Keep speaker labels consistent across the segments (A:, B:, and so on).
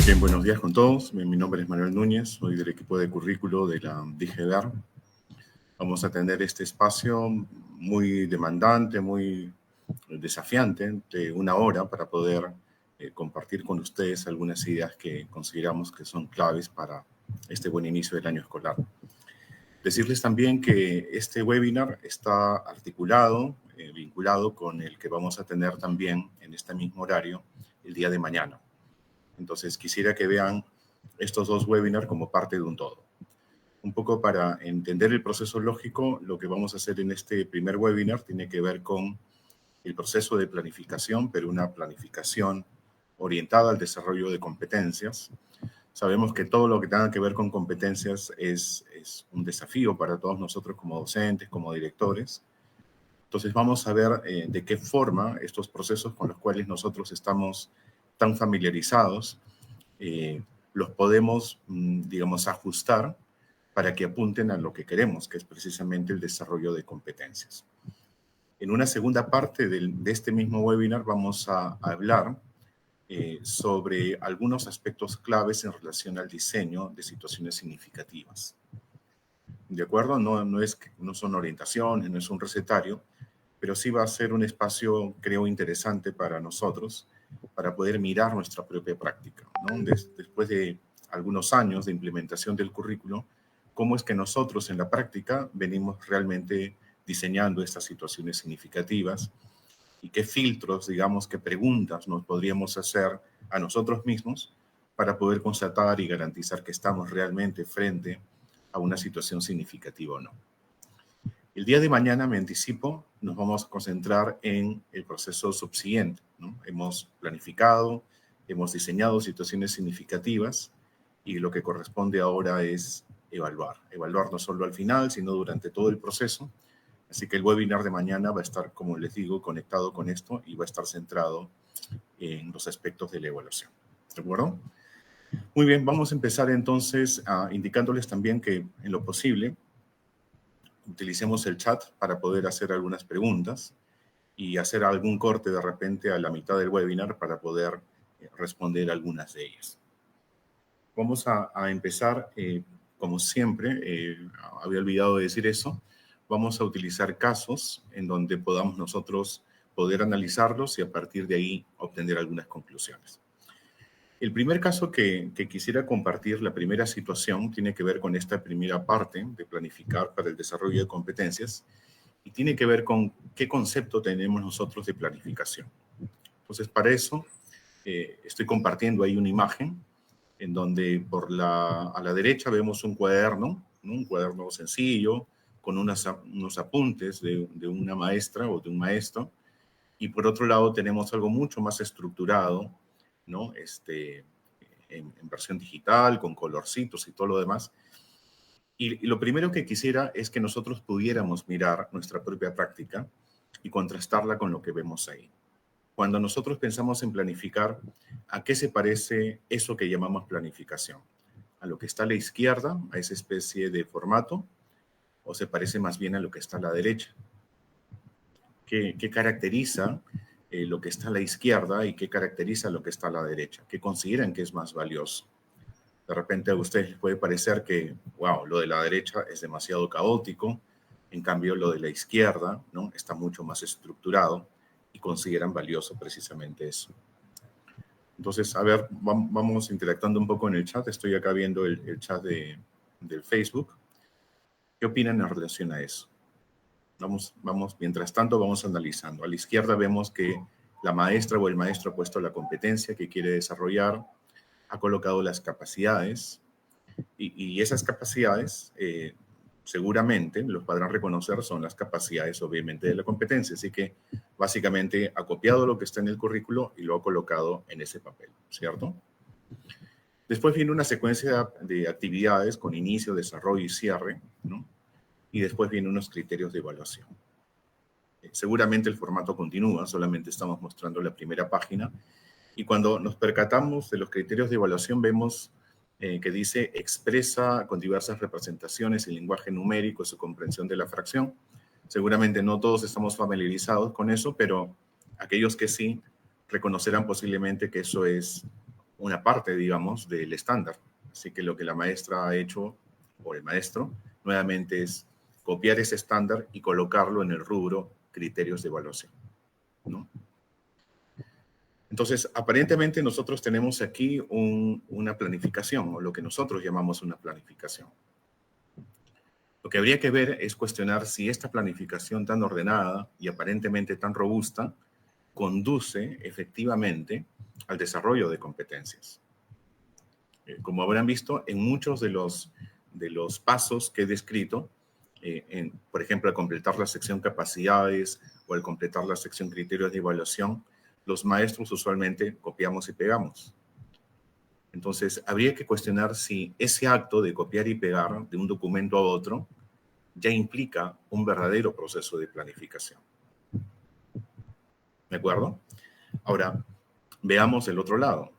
A: Bien, buenos días con todos. Mi nombre es Manuel Núñez, soy del equipo de currículo de la DGDAR. Vamos a tener este espacio muy demandante, muy desafiante, de una hora para poder compartir con ustedes algunas ideas que consideramos que son claves para este buen inicio del año escolar. Decirles también que este webinar está articulado, vinculado con el que vamos a tener también en este mismo horario el día de mañana. Entonces, quisiera que vean estos dos webinars como parte de un todo. Un poco para entender el proceso lógico, lo que vamos a hacer en este primer webinar tiene que ver con el proceso de planificación, pero una planificación orientada al desarrollo de competencias. Sabemos que todo lo que tenga que ver con competencias es un desafío para todos nosotros como docentes, como directores. Entonces vamos a ver de qué forma estos procesos con los cuales nosotros estamos tan familiarizados, los podemos, digamos, ajustar para que apunten a lo que queremos, que es precisamente el desarrollo de competencias. En una segunda parte de este mismo webinar vamos a hablar sobre algunos aspectos claves en relación al diseño de situaciones significativas. ¿De acuerdo? No son orientaciones, no es un recetario, pero sí va a ser un espacio, creo, interesante para nosotros, para poder mirar nuestra propia práctica, ¿no? Después de algunos años de implementación del currículo, cómo es que nosotros en la práctica venimos realmente diseñando estas situaciones significativas y qué filtros, digamos, qué preguntas nos podríamos hacer a nosotros mismos para poder constatar y garantizar que estamos realmente frente a una situación significativa o no. El día de mañana, me anticipo, nos vamos a concentrar en el proceso subsiguiente, ¿no? Hemos planificado, hemos diseñado situaciones significativas y lo que corresponde ahora es evaluar. Evaluar no solo al final, sino durante todo el proceso. Así que el webinar de mañana va a estar, como les digo, conectado con esto y va a estar centrado en los aspectos de la evaluación. ¿De acuerdo? Muy bien, vamos a empezar entonces indicándoles también que en lo posible utilicemos el chat para poder hacer algunas preguntas y hacer algún corte de repente a la mitad del webinar para poder responder algunas de ellas. Vamos a empezar, como siempre, había olvidado de decir eso, vamos a utilizar casos en donde podamos nosotros poder analizarlos y a partir de ahí obtener algunas conclusiones. El primer caso que quisiera compartir, la primera situación, tiene que ver con esta primera parte de planificar para el desarrollo de competencias y tiene que ver con qué concepto tenemos nosotros de planificación. Entonces, para eso, estoy compartiendo ahí una imagen en donde a la derecha vemos un cuaderno, ¿no? Un cuaderno sencillo, con unos apuntes de una maestra o de un maestro, y por otro lado tenemos algo mucho más estructurado, ¿no? En versión digital, con colorcitos y todo lo demás. Y lo primero que quisiera es que nosotros pudiéramos mirar nuestra propia práctica y contrastarla con lo que vemos ahí. Cuando nosotros pensamos en planificar, ¿a qué se parece eso que llamamos planificación? ¿A lo que está a la izquierda, a esa especie de formato? ¿O se parece más bien a lo que está a la derecha? ¿Qué caracteriza lo que está a la izquierda y qué caracteriza lo que está a la derecha? ¿Qué consideran que es más valioso? De repente a ustedes les puede parecer que, wow, lo de la derecha es demasiado caótico, en cambio lo de la izquierda, ¿no? Está mucho más estructurado y consideran valioso precisamente eso. Entonces, a ver, vamos interactuando un poco en el chat. Estoy acá viendo el chat del Facebook. ¿Qué opinan en relación a eso? Mientras tanto, vamos analizando. A la izquierda vemos que la maestra o el maestro ha puesto la competencia que quiere desarrollar, ha colocado las capacidades y esas capacidades seguramente los podrán reconocer son las capacidades obviamente de la competencia. Así que básicamente ha copiado lo que está en el currículo y lo ha colocado en ese papel, ¿cierto? Después viene una secuencia de actividades con inicio, desarrollo y cierre, ¿no? Y después vienen unos criterios de evaluación. Seguramente el formato continúa, solamente estamos mostrando la primera página. Y cuando nos percatamos de los criterios de evaluación, vemos que dice expresa con diversas representaciones el lenguaje numérico, su comprensión de la fracción. Seguramente no todos estamos familiarizados con eso, pero aquellos que sí reconocerán posiblemente que eso es una parte, digamos, del estándar. Así que lo que la maestra ha hecho, o el maestro, nuevamente es copiar ese estándar y colocarlo en el rubro criterios de evaluación, ¿no? Entonces, aparentemente nosotros tenemos aquí una planificación, o lo que nosotros llamamos una planificación. Lo que habría que ver es cuestionar si esta planificación tan ordenada y aparentemente tan robusta conduce efectivamente al desarrollo de competencias. Como habrán visto, en muchos de los pasos que he descrito, por ejemplo, al completar la sección capacidades o al completar la sección criterios de evaluación, los maestros usualmente copiamos y pegamos. Entonces, habría que cuestionar si ese acto de copiar y pegar de un documento a otro ya implica un verdadero proceso de planificación. ¿De acuerdo? Ahora, veamos el otro lado.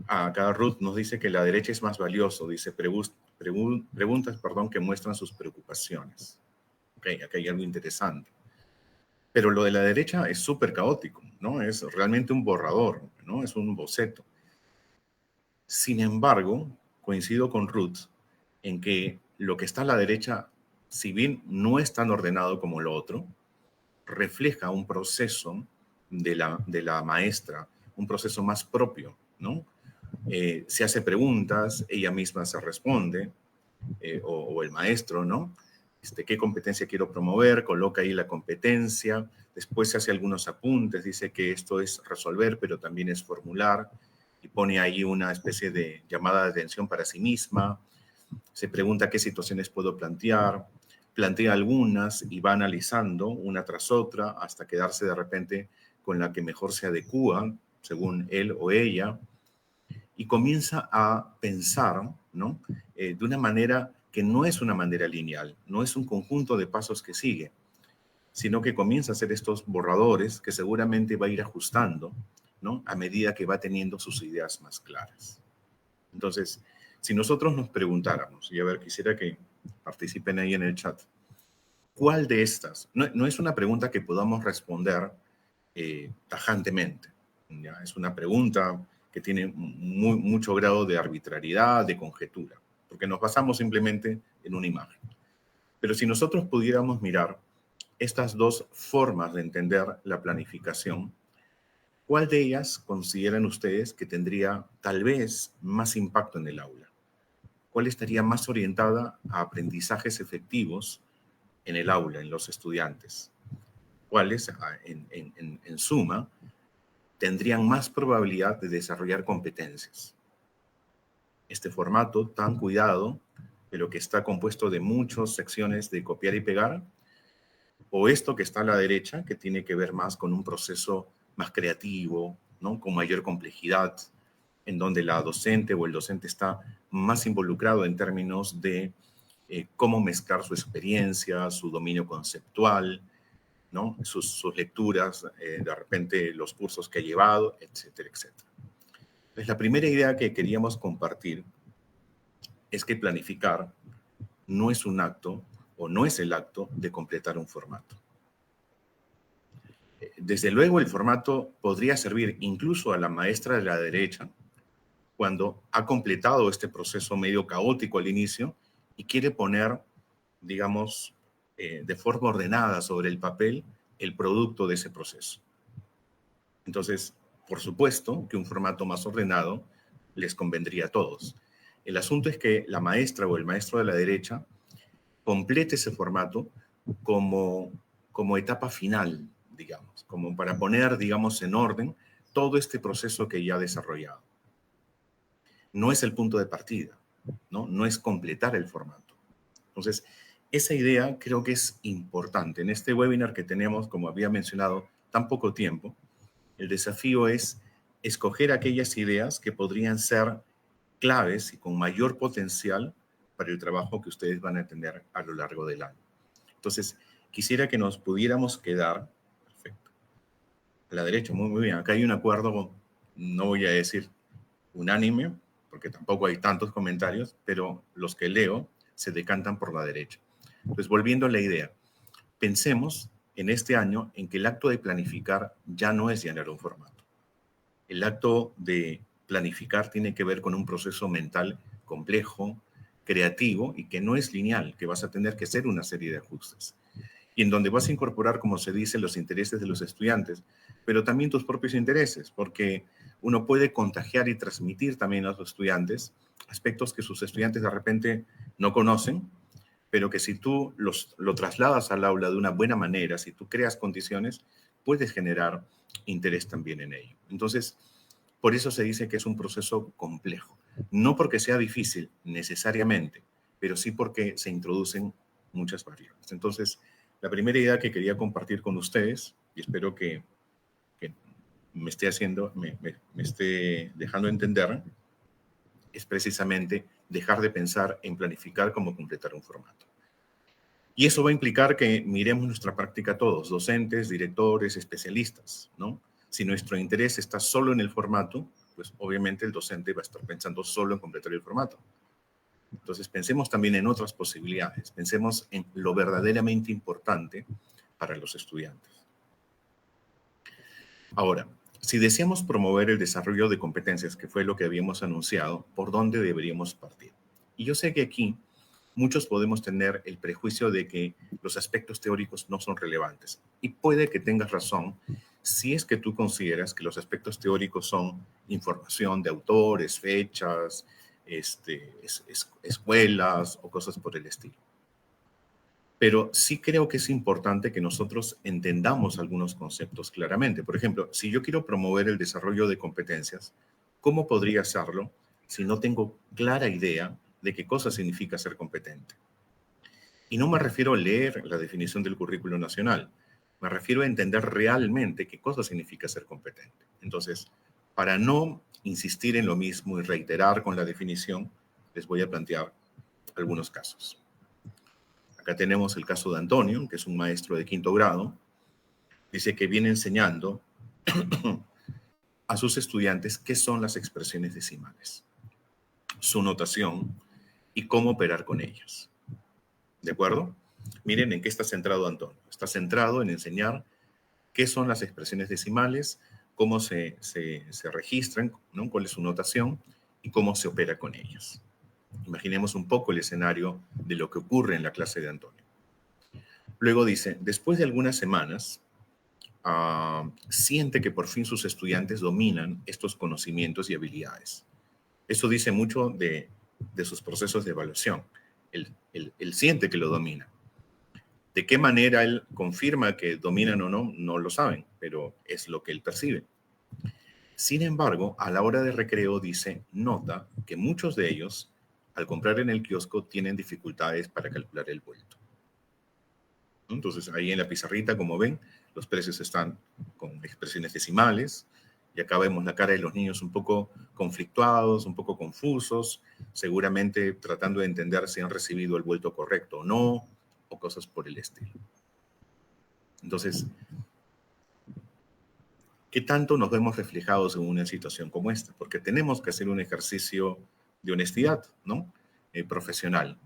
A: Acá Ruth nos dice que la derecha es más valioso, dice preguntas que muestran sus preocupaciones. Ok, acá hay algo interesante. Pero lo de la derecha es súper caótico, ¿no? Es realmente un borrador, ¿no? Es un boceto. Sin embargo, coincido con Ruth en que lo que está a la derecha, si bien no es tan ordenado como lo otro, refleja un proceso de la maestra, un proceso más propio, ¿no? Se hace preguntas, ella misma se responde, o el maestro, ¿no? ¿Qué competencia quiero promover? Coloca ahí la competencia, después se hace algunos apuntes, dice que esto es resolver, pero también es formular, y pone ahí una especie de llamada de atención para sí misma, se pregunta qué situaciones puedo plantear, plantea algunas y va analizando una tras otra hasta quedarse de repente con la que mejor se adecúa, según él o ella, y comienza a pensar, ¿no? De una manera que no es una manera lineal, no es un conjunto de pasos que sigue, sino que comienza a hacer estos borradores que seguramente va a ir ajustando, ¿no? A medida que va teniendo sus ideas más claras. Entonces, si nosotros nos preguntáramos, y a ver, quisiera que participen ahí en el chat, ¿cuál de estas? No es una pregunta que podamos responder tajantemente, ¿ya? Es una pregunta que tiene mucho grado de arbitrariedad, de conjetura, porque nos basamos simplemente en una imagen. Pero si nosotros pudiéramos mirar estas dos formas de entender la planificación, ¿cuál de ellas consideran ustedes que tendría tal vez más impacto en el aula? ¿Cuál estaría más orientada a aprendizajes efectivos en el aula, en los estudiantes? ¿Cuáles, en suma, tendrían más probabilidad de desarrollar competencias? Este formato tan cuidado, pero que está compuesto de muchas secciones de copiar y pegar, o esto que está a la derecha, que tiene que ver más con un proceso más creativo, ¿no? Con mayor complejidad, en donde la docente o el docente está más involucrado en términos de cómo mezclar su experiencia, su dominio conceptual, ¿no? Sus lecturas, de repente los cursos que ha llevado, etcétera, etcétera. Entonces, la primera idea que queríamos compartir es que planificar no es un acto o no es el acto de completar un formato. Desde luego, el formato podría servir incluso a la maestra de la derecha cuando ha completado este proceso medio caótico al inicio y quiere poner, digamos, de forma ordenada sobre el papel el producto de ese proceso. Entonces, por supuesto que un formato más ordenado les convendría a todos. El asunto es que la maestra o el maestro de la derecha complete ese formato como etapa final, digamos, como para poner, digamos, en orden todo este proceso que ya ha desarrollado. No es el punto de partida, ¿no? No es completar el formato. Entonces, esa idea creo que es importante. En este webinar que tenemos, como había mencionado, tan poco tiempo, el desafío es escoger aquellas ideas que podrían ser claves y con mayor potencial para el trabajo que ustedes van a tener a lo largo del año. Entonces, quisiera que nos pudiéramos quedar, perfecto, a la derecha, muy bien, acá hay un acuerdo, no voy a decir unánime, porque tampoco hay tantos comentarios, pero los que leo se decantan por la derecha. Entonces, volviendo a la idea, pensemos en este año en que el acto de planificar ya no es llenar un formato. El acto de planificar tiene que ver con un proceso mental complejo, creativo y que no es lineal, que vas a tener que hacer una serie de ajustes. Y en donde vas a incorporar, como se dice, los intereses de los estudiantes, pero también tus propios intereses, porque uno puede contagiar y transmitir también a los estudiantes aspectos que sus estudiantes de repente no conocen, pero que si tú lo trasladas al aula de una buena manera, si tú creas condiciones, puedes generar interés también en ello. Entonces, por eso se dice que es un proceso complejo. No porque sea difícil necesariamente, pero sí porque se introducen muchas variables. Entonces, la primera idea que quería compartir con ustedes, y espero que me esté dejando entender, es precisamente dejar de pensar en planificar cómo completar un formato. Y eso va a implicar que miremos nuestra práctica todos, docentes, directores, especialistas, ¿no? Si nuestro interés está solo en el formato, pues obviamente el docente va a estar pensando solo en completar el formato. Entonces pensemos también en otras posibilidades, pensemos en lo verdaderamente importante para los estudiantes. Ahora, si deseamos promover el desarrollo de competencias, que fue lo que habíamos anunciado, ¿por dónde deberíamos partir? Y yo sé que aquí muchos podemos tener el prejuicio de que los aspectos teóricos no son relevantes. Y puede que tengas razón si es que tú consideras que los aspectos teóricos son información de autores, fechas, escuelas o cosas por el estilo. Pero sí creo que es importante que nosotros entendamos algunos conceptos claramente. Por ejemplo, si yo quiero promover el desarrollo de competencias, ¿cómo podría hacerlo si no tengo clara idea de qué cosa significa ser competente? Y no me refiero a leer la definición del currículo nacional, me refiero a entender realmente qué cosa significa ser competente. Entonces, para no insistir en lo mismo y reiterar con la definición, les voy a plantear algunos casos. Acá tenemos el caso de Antonio, que es un maestro de 5º grado. Dice que viene enseñando a sus estudiantes qué son las expresiones decimales, su notación y cómo operar con ellas. ¿De acuerdo? Miren en qué está centrado Antonio. Está centrado en enseñar qué son las expresiones decimales, cómo se registran, ¿no? Cuál es su notación y cómo se opera con ellas. Imaginemos un poco el escenario de lo que ocurre en la clase de Antonio. Luego dice, después de algunas semanas, siente que por fin sus estudiantes dominan estos conocimientos y habilidades. Eso dice mucho de sus procesos de evaluación. Él siente que lo domina. ¿De qué manera él confirma que dominan o no? No lo saben, pero es lo que él percibe. Sin embargo, a la hora de recreo dice, nota que muchos de ellos, al comprar en el kiosco, tienen dificultades para calcular el vuelto. Entonces, ahí en la pizarrita, como ven, los precios están con expresiones decimales, y acá vemos la cara de los niños un poco conflictuados, un poco confusos, seguramente tratando de entender si han recibido el vuelto correcto o no, o cosas por el estilo. Entonces, ¿qué tanto nos vemos reflejados en una situación como esta? Porque tenemos que hacer un ejercicio de honestidad, ¿no? Profesional.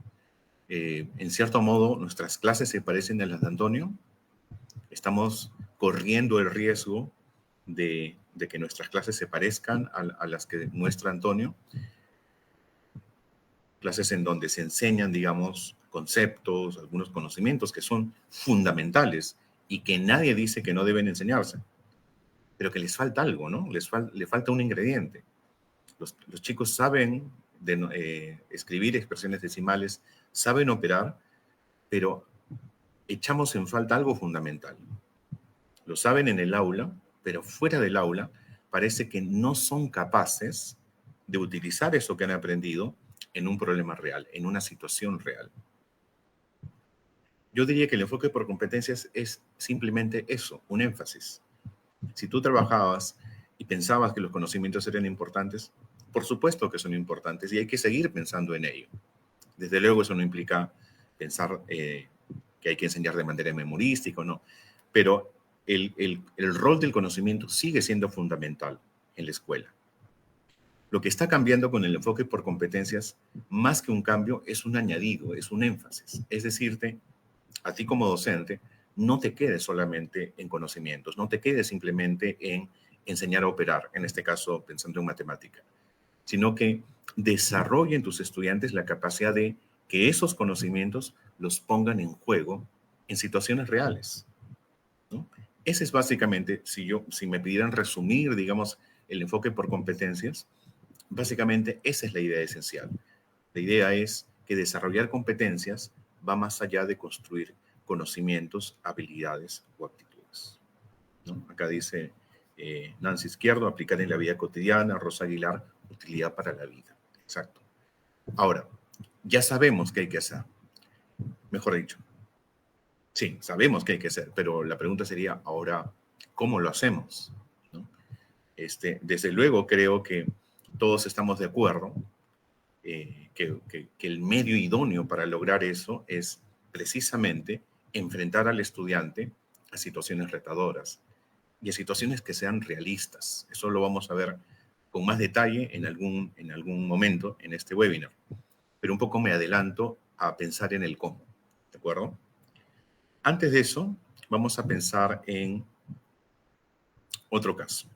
A: En cierto modo, nuestras clases se parecen a las de Antonio. Estamos corriendo el riesgo de que nuestras clases se parezcan a las que muestra Antonio. Clases en donde se enseñan, digamos, conceptos, algunos conocimientos que son fundamentales y que nadie dice que no deben enseñarse, pero que les falta algo, ¿no? Le falta un ingrediente. Los chicos saben escribir expresiones decimales, saben operar, pero echamos en falta algo fundamental. Lo saben en el aula, pero fuera del aula parece que no son capaces de utilizar eso que han aprendido en un problema real, en una situación real. Yo diría que el enfoque por competencias es simplemente eso, un énfasis. Si tú trabajabas y pensabas que los conocimientos eran importantes, por supuesto que son importantes y hay que seguir pensando en ello. Desde luego eso no implica pensar que hay que enseñar de manera memorística o no, pero el rol del conocimiento sigue siendo fundamental en la escuela. Lo que está cambiando con el enfoque por competencias, más que un cambio, es un añadido, es un énfasis. Es decirte, a ti como docente, no te quedes solamente en conocimientos, no te quedes simplemente en enseñar a operar, en este caso pensando en matemática, sino que desarrolle en tus estudiantes la capacidad de que esos conocimientos los pongan en juego en situaciones reales, ¿no? Ese es básicamente, si me pidieran resumir, digamos, el enfoque por competencias, básicamente esa es la idea esencial. La idea es que desarrollar competencias va más allá de construir conocimientos, habilidades o actitudes, ¿no? Acá dice Nancy Izquierdo, aplicar en la vida cotidiana, Rosa Aguilar, utilidad para la vida. Exacto. Ahora, ya sabemos qué hay que hacer. Mejor dicho, sí, sabemos qué hay que hacer, pero la pregunta sería ahora, ¿cómo lo hacemos? ¿No? Desde luego creo que todos estamos de acuerdo que el medio idóneo para lograr eso es precisamente enfrentar al estudiante a situaciones retadoras y a situaciones que sean realistas. Eso lo vamos a ver con más detalle en algún momento en este webinar. Pero un poco me adelanto a pensar en el cómo, ¿de acuerdo? Antes de eso, vamos a pensar en otro caso.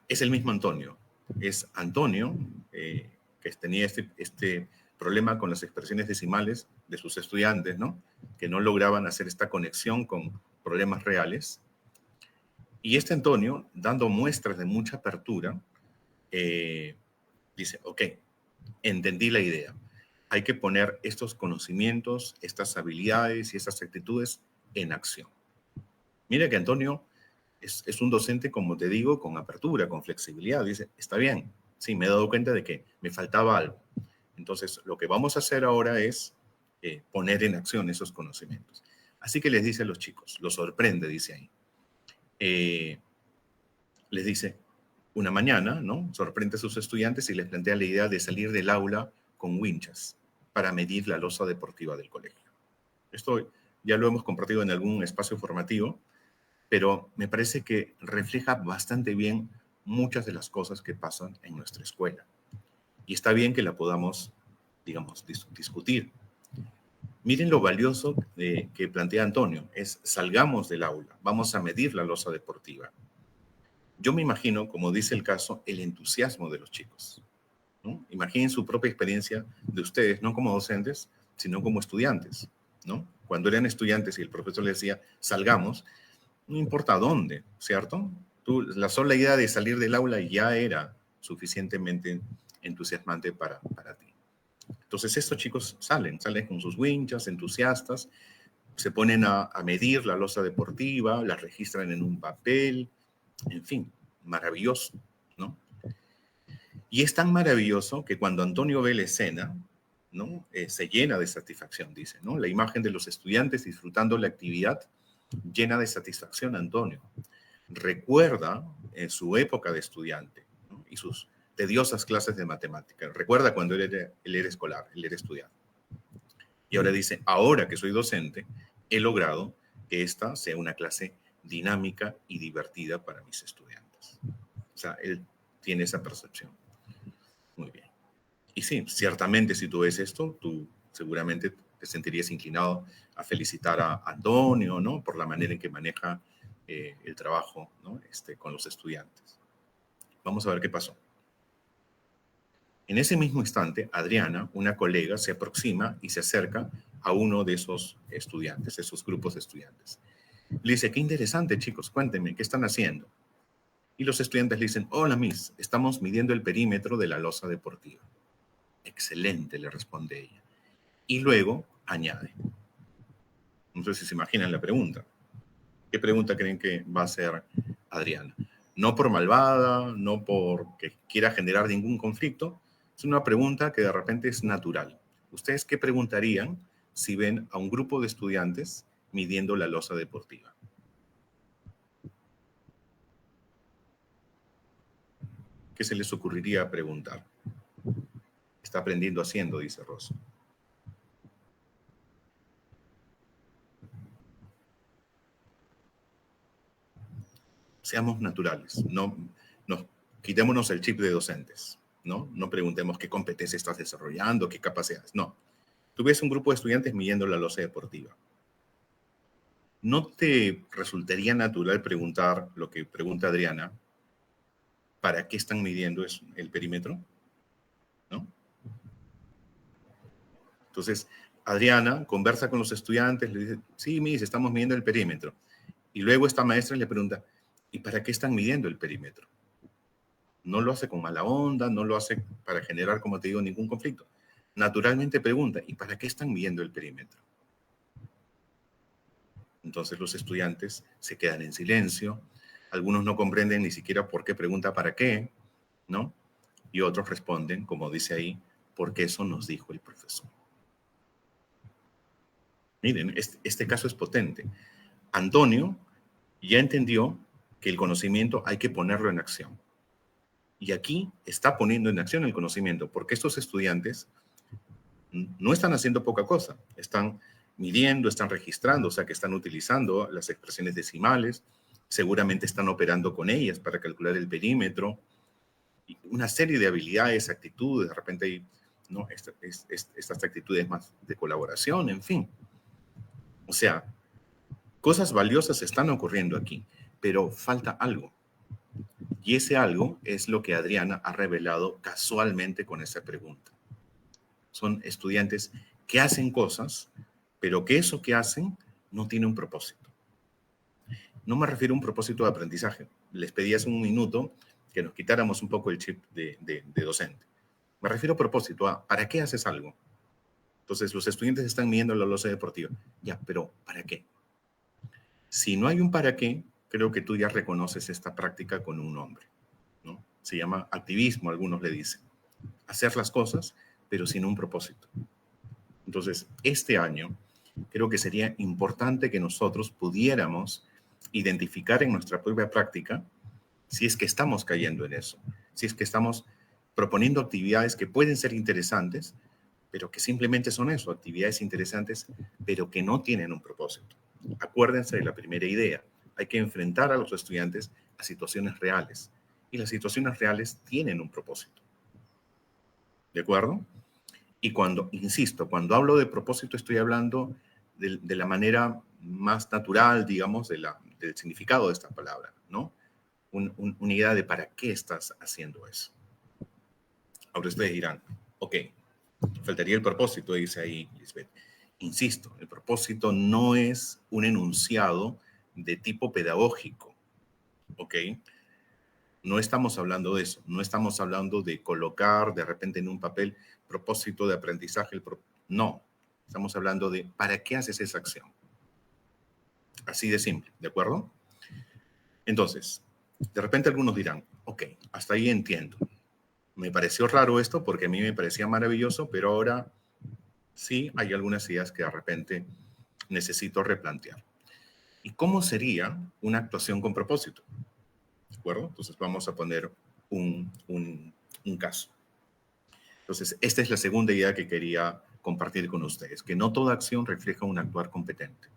A: Es el mismo Antonio. Es Antonio que tenía este problema con las expresiones decimales de sus estudiantes, ¿no? Que no lograban hacer esta conexión con problemas reales. Y este Antonio, dando muestras de mucha apertura, dice, ok, entendí la idea. Hay que poner estos conocimientos, estas habilidades y estas actitudes en acción. Mira que Antonio es un docente, como te digo, con apertura, con flexibilidad. Dice, está bien, sí, me he dado cuenta de que me faltaba algo. Entonces, lo que vamos a hacer ahora es poner en acción esos conocimientos. Así que les dice a los chicos, los sorprende, dice ahí. Les dice, una mañana, ¿no? Sorprende a sus estudiantes y les plantea la idea de salir del aula con winchas para medir la losa deportiva del colegio. Esto ya lo hemos compartido en algún espacio formativo, pero me parece que refleja bastante bien muchas de las cosas que pasan en nuestra escuela. Y está bien que la podamos, digamos, discutir. Miren lo valioso que plantea Antonio, es salgamos del aula, vamos a medir la losa deportiva. Yo me imagino, como dice el caso, el entusiasmo de los chicos, ¿no? Imaginen su propia experiencia de ustedes, no como docentes, sino como estudiantes, ¿no? Cuando eran estudiantes y el profesor les decía, salgamos, no importa dónde, ¿cierto? La sola idea de salir del aula ya era suficientemente entusiasmante para ti. Entonces estos chicos salen con sus winchas, entusiastas, se ponen a medir la losa deportiva, la registran en un papel, en fin, maravilloso, ¿no? Y es tan maravilloso que cuando Antonio ve la escena, ¿no? Se llena de satisfacción, dice, ¿no? La imagen de los estudiantes disfrutando la actividad llena de satisfacción a Antonio. Recuerda su época de estudiante, ¿no? Y sus tediosas clases de matemática. Recuerda cuando él era escolar, él era estudiante. Y ahora dice, ahora que soy docente, he logrado que esta sea una clase dinámica y divertida para mis estudiantes. O sea, él tiene esa percepción. Muy bien. Y sí, ciertamente si tú ves esto, tú seguramente te sentirías inclinado a felicitar a Antonio, ¿no? Por la manera en que maneja el trabajo, ¿no? Con los estudiantes. Vamos a ver qué pasó. En ese mismo instante, Adriana, una colega, se aproxima y se acerca a uno de esos estudiantes, esos grupos de estudiantes. Le dice, qué interesante, chicos, cuéntenme, ¿qué están haciendo? Y los estudiantes le dicen, hola, Miss, estamos midiendo el perímetro de la losa deportiva. Excelente, le responde ella. Y luego añade. No sé si se imaginan la pregunta. ¿Qué pregunta creen que va a hacer Adriana? No por malvada, no porque quiera generar ningún conflicto, es una pregunta que de repente es natural. ¿Ustedes qué preguntarían si ven a un grupo de estudiantes midiendo la losa deportiva? ¿Qué se les ocurriría preguntar? Está aprendiendo haciendo, dice Rosa. Seamos naturales, quitémonos el chip de docentes, ¿no? No preguntemos qué competencia estás desarrollando, qué capacidades, no. Tú ves un grupo de estudiantes midiendo la losa deportiva. ¿no te resultaría natural preguntar lo que pregunta Adriana? ¿Para qué están midiendo el perímetro? ¿No? Entonces, Adriana conversa con los estudiantes, le dice, sí, Miss, estamos midiendo el perímetro. Y luego esta maestra le pregunta, ¿y para qué están midiendo el perímetro? No lo hace con mala onda, no lo hace para generar, como te digo, ningún conflicto. Naturalmente pregunta, ¿y para qué están midiendo el perímetro? Entonces los estudiantes se quedan en silencio, algunos no comprenden ni siquiera por qué pregunta para qué, ¿no? Y otros responden, como dice ahí, porque eso nos dijo el profesor. Miren, este caso es potente. Antonio ya entendió que el conocimiento hay que ponerlo en acción. Y aquí está poniendo en acción el conocimiento, porque estos estudiantes no están haciendo poca cosa, están midiendo, están registrando, o sea que están utilizando las expresiones decimales, seguramente están operando con ellas para calcular el perímetro, y una serie de habilidades, actitudes, de repente hay, ¿no? Estas actitudes más de colaboración, en fin. O sea, cosas valiosas están ocurriendo aquí, pero falta algo. Y ese algo es lo que Adriana ha revelado casualmente con esa pregunta. Son estudiantes que hacen cosas, pero que eso que hacen no tiene un propósito. No me refiero a un propósito de aprendizaje. Les pedí hace un minuto que nos quitáramos un poco el chip de docente. Me refiero a propósito, a ¿para qué haces algo? Entonces, los estudiantes están midiendo la losa deportiva. Ya, pero ¿para qué? Si no hay un para qué, creo que tú ya reconoces esta práctica con un nombre, ¿no? Se llama activismo, algunos le dicen. Hacer las cosas, pero sin un propósito. Entonces, este año creo que sería importante que nosotros pudiéramos identificar en nuestra propia práctica si es que estamos cayendo en eso, si es que estamos proponiendo actividades que pueden ser interesantes, pero que simplemente son eso, actividades interesantes, pero que no tienen un propósito. Acuérdense de la primera idea, hay que enfrentar a los estudiantes a situaciones reales, y las situaciones reales tienen un propósito. ¿De acuerdo? Y cuando, insisto, cuando hablo de propósito estoy hablando de la manera más natural, digamos, del significado de esta palabra, ¿no? Una idea de para qué estás haciendo eso. Ahora ustedes dirán, ok, faltaría el propósito, dice ahí Lisbeth. Insisto, el propósito no es un enunciado de tipo pedagógico, ¿ok? No estamos hablando de eso, no estamos hablando de colocar de repente en un papel propósito de aprendizaje, no, estamos hablando de para qué haces esa acción. Así de simple, ¿de acuerdo? Entonces, de repente algunos dirán, ok, hasta ahí entiendo. Me pareció raro esto porque a mí me parecía maravilloso, pero ahora sí hay algunas ideas que de repente necesito replantear. ¿Y cómo sería una actuación con propósito? ¿De acuerdo? Entonces vamos a poner un caso. Entonces, esta es la segunda idea que quería compartir con ustedes, que no toda acción refleja un actuar competente,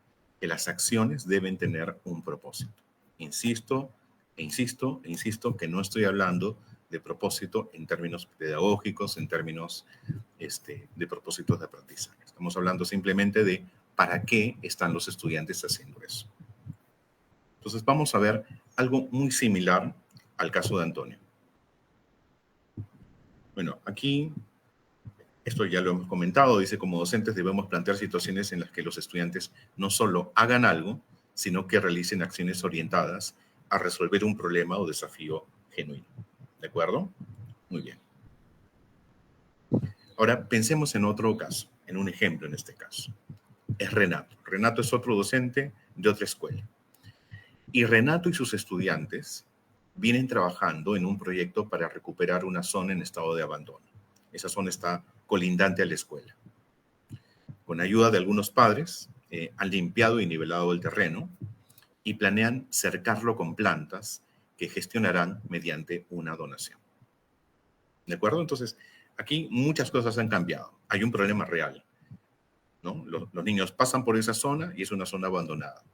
A: que las acciones deben tener un propósito. Insisto, e insisto, e insisto, que no estoy hablando de propósito en términos pedagógicos, en términos de propósitos de aprendizaje. Estamos hablando simplemente de para qué están los estudiantes haciendo eso. Entonces, vamos a ver algo muy similar al caso de Antonio. Bueno, aquí, esto ya lo hemos comentado, dice, como docentes debemos plantear situaciones en las que los estudiantes no solo hagan algo, sino que realicen acciones orientadas a resolver un problema o desafío genuino. ¿De acuerdo? Muy bien. Ahora, pensemos en otro caso, en un ejemplo en este caso. Es Renato. Renato es otro docente de otra escuela. Y Renato y sus estudiantes vienen trabajando en un proyecto para recuperar una zona en estado de abandono. Esa zona está colindante a la escuela. Con ayuda de algunos padres, han limpiado y nivelado el terreno y planean cercarlo con plantas que gestionarán mediante una donación. ¿De acuerdo? Entonces, aquí muchas cosas han cambiado. Hay un problema real, ¿no? Los niños pasan por esa zona y es una zona abandonada.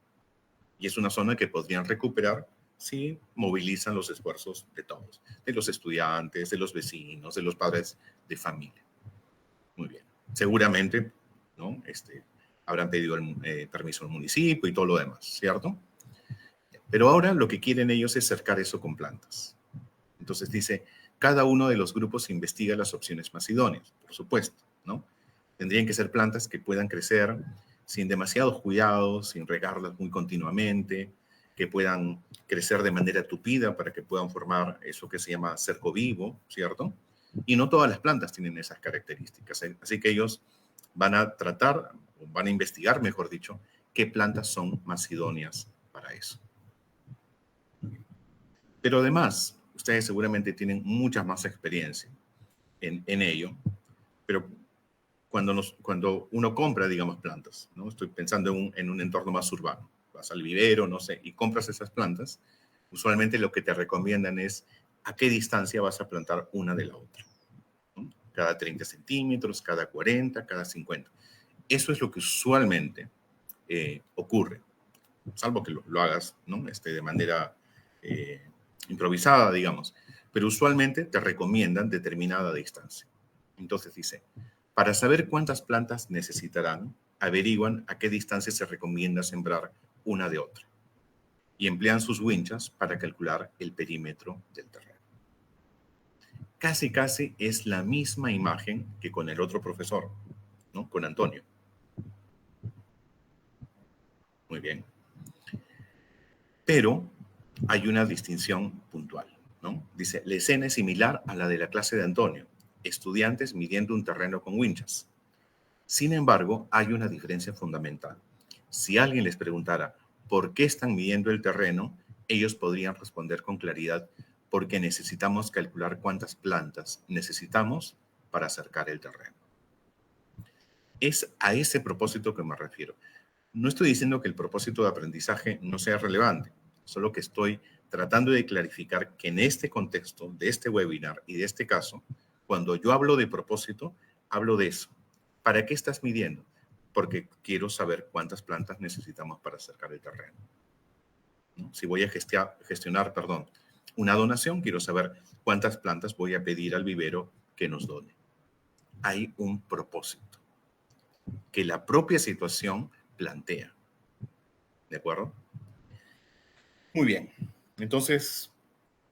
A: Y es una zona que podrían recuperar si movilizan los esfuerzos de todos, de los estudiantes, de los vecinos, de los padres de familia. Muy bien. Seguramente, ¿no? habrán pedido el permiso al municipio y todo lo demás, ¿cierto? Pero ahora lo que quieren ellos es cercar eso con plantas. Entonces dice, cada uno de los grupos investiga las opciones más idóneas, por supuesto, ¿no? Tendrían que ser plantas que puedan crecer sin demasiados cuidados, sin regarlas muy continuamente, que puedan crecer de manera tupida para que puedan formar eso que se llama cerco vivo, ¿cierto? Y no todas las plantas tienen esas características. Así que ellos van a tratar, o van a investigar, mejor dicho, qué plantas son más idóneas para eso. Pero además, ustedes seguramente tienen mucha más experiencia en ello, pero cuando uno compra, digamos, plantas, ¿no? Estoy pensando en un entorno más urbano, vas al vivero, no sé, y compras esas plantas, usualmente lo que te recomiendan es a qué distancia vas a plantar una de la otra, ¿no? Cada 30 centímetros, cada 40, cada 50. Eso es lo que usualmente ocurre, salvo que lo hagas, ¿no? De manera improvisada, digamos, pero usualmente te recomiendan determinada distancia. Entonces dice, para saber cuántas plantas necesitarán, averiguan a qué distancia se recomienda sembrar una de otra y emplean sus winchas para calcular el perímetro del terreno. Casi, casi es la misma imagen que con el otro profesor, ¿no? Con Antonio. Muy bien. Pero hay una distinción puntual, ¿no? Dice, la escena es similar a la de la clase de Antonio, estudiantes midiendo un terreno con winchas. Sin embargo, hay una diferencia fundamental. Si alguien les preguntara por qué están midiendo el terreno, ellos podrían responder con claridad porque necesitamos calcular cuántas plantas necesitamos para acercar el terreno. Es a ese propósito que me refiero. No estoy diciendo que el propósito de aprendizaje no sea relevante, solo que estoy tratando de clarificar que en este contexto, de este webinar y de este caso, cuando yo hablo de propósito, hablo de eso. ¿Para qué estás midiendo? Porque quiero saber cuántas plantas necesitamos para acercar el terreno, ¿no? Si voy a gestionar, una donación, quiero saber cuántas plantas voy a pedir al vivero que nos done. Hay un propósito que la propia situación plantea. ¿De acuerdo? Muy bien. Entonces,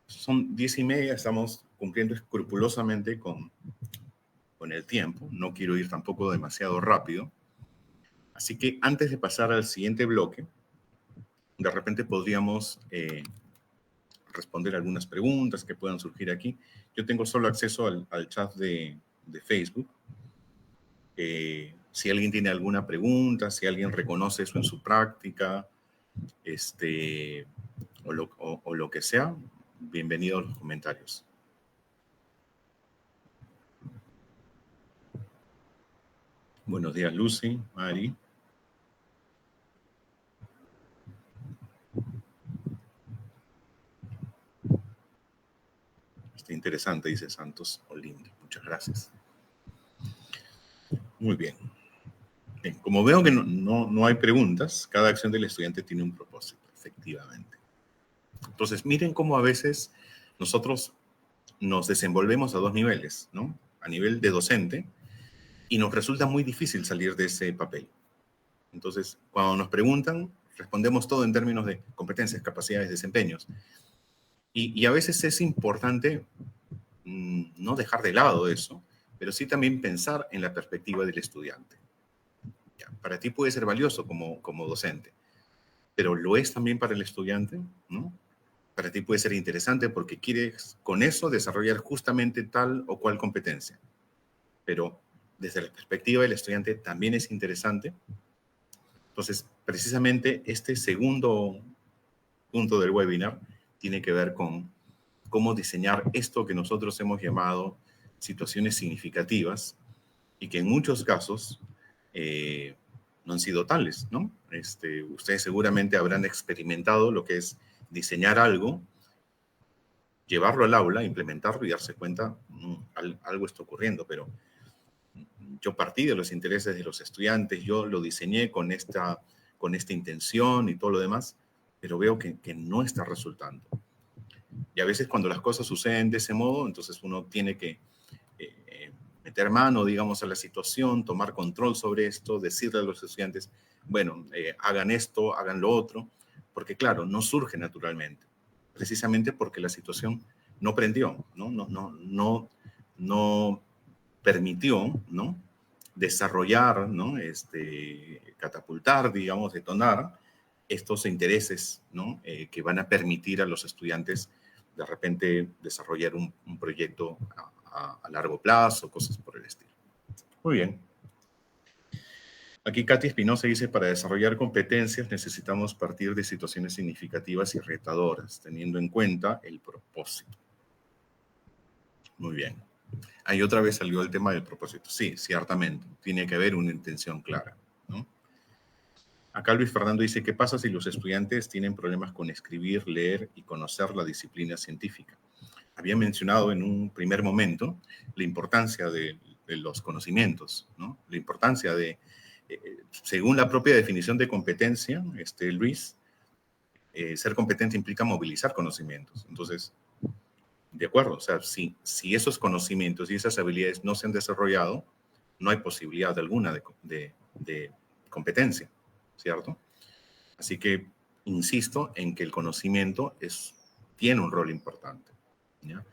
A: son 10:30, estamos cumpliendo escrupulosamente con el tiempo. No quiero ir tampoco demasiado rápido. Así que antes de pasar al siguiente bloque, de repente podríamos responder algunas preguntas que puedan surgir aquí. Yo tengo solo acceso al chat de Facebook. Si alguien tiene alguna pregunta, si alguien reconoce eso en su práctica, o lo que sea, bienvenido a los comentarios. Buenos días, Lucy, Mari. Está interesante, dice Santos Olinde. Muchas gracias. Muy bien. Bien, como veo que no hay preguntas, cada acción del estudiante tiene un propósito, efectivamente. Entonces, miren cómo a veces nosotros nos desenvolvemos a dos niveles, ¿no? A nivel de docente, y nos resulta muy difícil salir de ese papel. Entonces, cuando nos preguntan, respondemos todo en términos de competencias, capacidades, desempeños. Y a veces es importante no dejar de lado eso, pero sí también pensar en la perspectiva del estudiante. Ya, para ti puede ser valioso como docente, pero lo es también para el estudiante, ¿no? Para ti puede ser interesante porque quieres con eso desarrollar justamente tal o cual competencia, pero desde la perspectiva del estudiante también es interesante. Entonces, precisamente este segundo punto del webinar tiene que ver con cómo diseñar esto que nosotros hemos llamado situaciones significativas y que en muchos casos no han sido tales, ¿no? Ustedes seguramente habrán experimentado lo que es diseñar algo, llevarlo al aula, implementarlo y darse cuenta, algo está ocurriendo, pero yo partí de los intereses de los estudiantes, yo lo diseñé con esta intención y todo lo demás, pero veo que no está resultando. Y a veces cuando las cosas suceden de ese modo, entonces uno tiene que meter mano, digamos, a la situación, tomar control sobre esto, decirle a los estudiantes, bueno, hagan esto, hagan lo otro, porque claro, no surge naturalmente, precisamente porque la situación no prendió, no permitió, ¿no? Desarrollar, ¿no? Catapultar, digamos, detonar estos intereses, ¿no? Que van a permitir a los estudiantes de repente desarrollar un proyecto a largo plazo, cosas por el estilo. Muy bien. Aquí Katy Espinosa dice, para desarrollar competencias necesitamos partir de situaciones significativas y retadoras, teniendo en cuenta el propósito. Muy bien. Ahí otra vez salió el tema del propósito. Sí, ciertamente, tiene que haber una intención clara, ¿no? Acá Luis Fernando dice, ¿qué pasa si los estudiantes tienen problemas con escribir, leer y conocer la disciplina científica? Había mencionado en un primer momento la importancia de los conocimientos, ¿no? La importancia de, según la propia definición de competencia, Luis, ser competente implica movilizar conocimientos. Entonces, de acuerdo, o sea, si esos conocimientos y esas habilidades no se han desarrollado, no hay posibilidad alguna de competencia, ¿cierto? Así que insisto en que el conocimiento tiene un rol importante, ¿ya?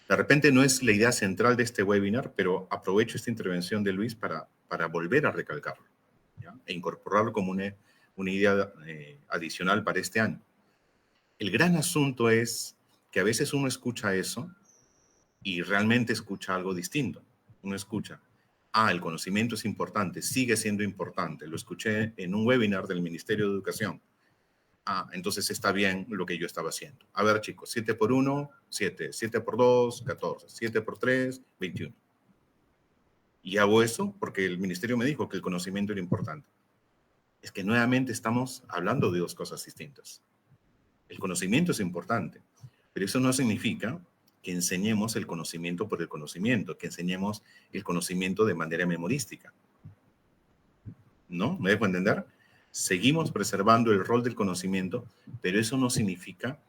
A: De repente no es la idea central de este webinar, pero aprovecho esta intervención de Luis para volver a recalcarlo, ¿ya? E incorporarlo como una idea adicional para este año. El gran asunto es que a veces uno escucha eso y realmente escucha algo distinto. Uno escucha, el conocimiento es importante, sigue siendo importante. Lo escuché en un webinar del Ministerio de Educación. Entonces está bien lo que yo estaba haciendo. A ver, chicos, 7 por 1, 7. 7 por 2, 14. 7 por 3, 21. Y hago eso porque el ministerio me dijo que el conocimiento era importante. Es que nuevamente estamos hablando de dos cosas distintas. El conocimiento es importante, pero eso no significa que enseñemos el conocimiento por el conocimiento, que enseñemos el conocimiento de manera memorística. ¿No? ¿Me dejo entender? Seguimos preservando el rol del conocimiento, pero eso no significa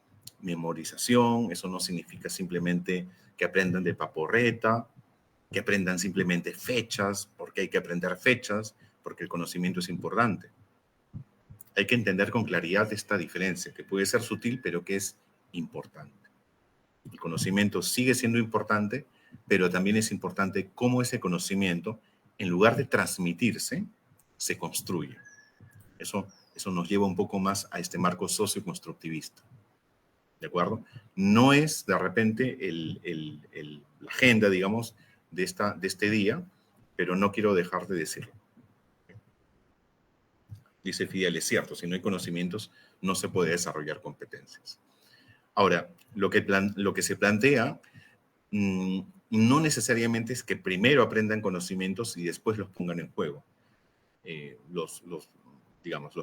A: memorización, eso no significa simplemente que aprendan de paporreta, que aprendan simplemente fechas, porque hay que aprender fechas, porque el conocimiento es importante. Hay que entender con claridad esta diferencia, que puede ser sutil, pero que es importante. El conocimiento sigue siendo importante, pero también es importante cómo ese conocimiento, en lugar de transmitirse, se construye. Eso nos lleva un poco más a este marco socioconstructivista. ¿De acuerdo? No es de repente la agenda, digamos, de este día, pero no quiero dejar de decirlo. Dice Fidel, es cierto, si no hay conocimientos, no se puede desarrollar competencias. Ahora, lo que se plantea no necesariamente es que primero aprendan conocimientos y después los pongan en juego. Los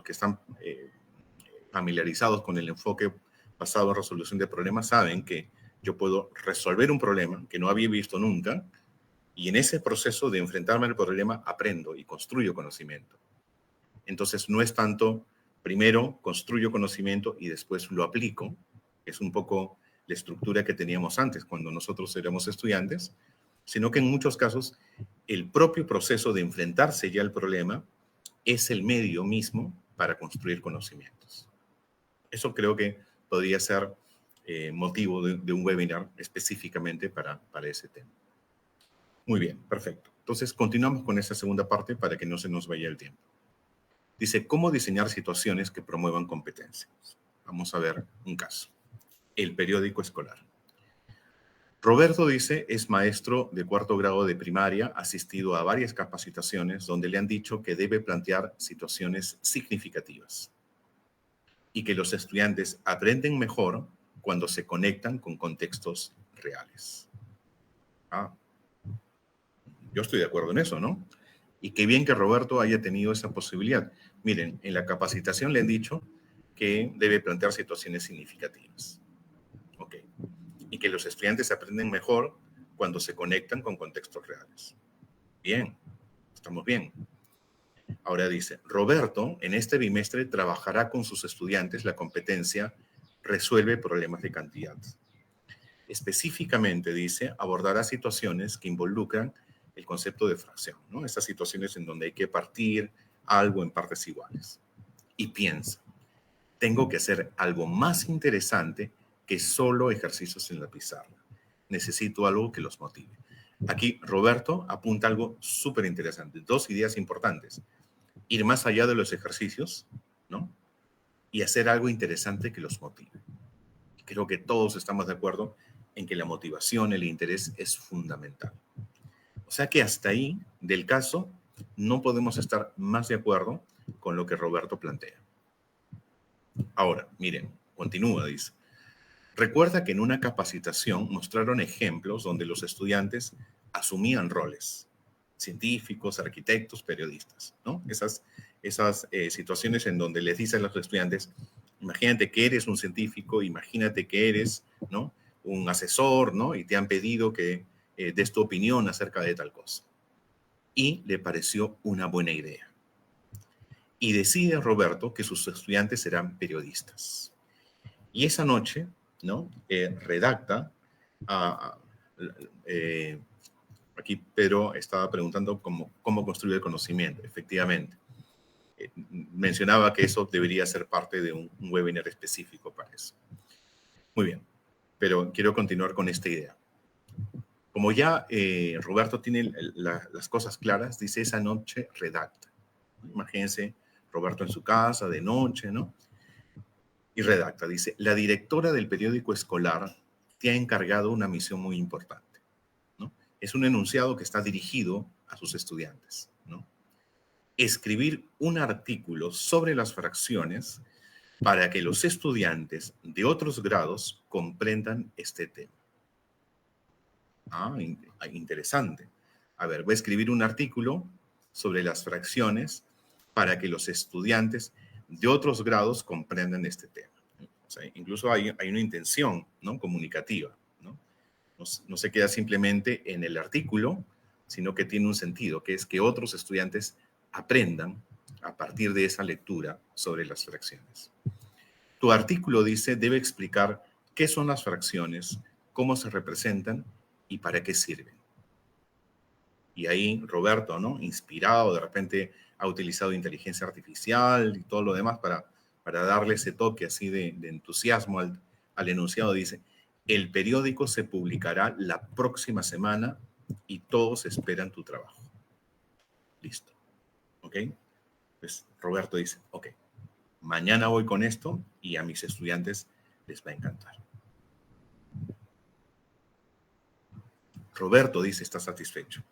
A: que están familiarizados con el enfoque basado en resolución de problemas saben que yo puedo resolver un problema que no había visto nunca y en ese proceso de enfrentarme al problema aprendo y construyo conocimiento. Entonces no es tanto primero construyo conocimiento y después lo aplico. Es un poco la estructura que teníamos antes cuando nosotros éramos estudiantes, sino que en muchos casos el propio proceso de enfrentarse ya al problema es el medio mismo para construir conocimientos. Eso creo que podría ser motivo de un webinar específicamente para ese tema. Muy bien, perfecto. Entonces, continuamos con esta segunda parte para que no se nos vaya el tiempo. Dice, ¿cómo diseñar situaciones que promuevan competencias? Vamos a ver un caso. El periódico escolar. Roberto dice, es maestro de 4º grado de primaria, asistido a varias capacitaciones donde le han dicho que debe plantear situaciones significativas y que los estudiantes aprenden mejor cuando se conectan con contextos reales. Yo estoy de acuerdo en eso, ¿no? Y qué bien que Roberto haya tenido esa posibilidad. Miren, en la capacitación le han dicho que debe plantear situaciones significativas. Ok. Y que los estudiantes aprenden mejor cuando se conectan con contextos reales. Bien, estamos bien. Ahora dice, Roberto en este bimestre trabajará con sus estudiantes la competencia resuelve problemas de cantidad. Específicamente, dice, abordará situaciones que involucran el concepto de fracción, ¿no? Estas situaciones en donde hay que partir algo en partes iguales. Y piensa, tengo que hacer algo más interesante que solo ejercicios en la pizarra. Necesito algo que los motive. Aquí Roberto apunta algo súper interesante, dos ideas importantes. Ir más allá de los ejercicios, ¿no? Y hacer algo interesante que los motive. Creo que todos estamos de acuerdo en que la motivación, el interés es fundamental. O sea que hasta ahí, del caso, no podemos estar más de acuerdo con lo que Roberto plantea. Ahora, miren, continúa, dice. Recuerda que en una capacitación mostraron ejemplos donde los estudiantes asumían roles, científicos, arquitectos, periodistas, ¿no? Esas situaciones en donde les dicen a los estudiantes, imagínate que eres un científico, imagínate que eres, ¿no? Un asesor, ¿no? Y te han pedido que des tu opinión acerca de tal cosa. Y le pareció una buena idea. Y decide Roberto que sus estudiantes serán periodistas. Y esa noche, ¿no? Redacta, aquí Pedro estaba preguntando cómo construir el conocimiento, efectivamente. Mencionaba que eso debería ser parte de un webinar específico para eso. Muy bien, pero quiero continuar con esta idea. Como ya Roberto tiene las cosas claras, dice esa noche redacta. Imagínense Roberto en su casa de noche, ¿no? Y redacta, dice, la directora del periódico escolar te ha encargado una misión muy importante, ¿no? Es un enunciado que está dirigido a sus estudiantes, ¿no? Escribir un artículo sobre las fracciones para que los estudiantes de otros grados comprendan este tema. Interesante. A ver, voy a escribir un artículo sobre las fracciones para que los estudiantes de otros grados comprendan este tema. O sea, incluso hay una intención, ¿no? Comunicativa, ¿no? No se queda simplemente en el artículo, sino que tiene un sentido, que es que otros estudiantes aprendan a partir de esa lectura sobre las fracciones. Tu artículo dice, debe explicar qué son las fracciones, cómo se representan y para qué sirven. Y ahí Roberto, ¿no? Inspirado, de repente ha utilizado inteligencia artificial y todo lo demás para darle ese toque así de entusiasmo al enunciado. Dice, el periódico se publicará la próxima semana y todos esperan tu trabajo. Listo. ¿Ok? Pues Roberto dice, ok, mañana voy con esto y a mis estudiantes les va a encantar. Roberto dice, está satisfecho.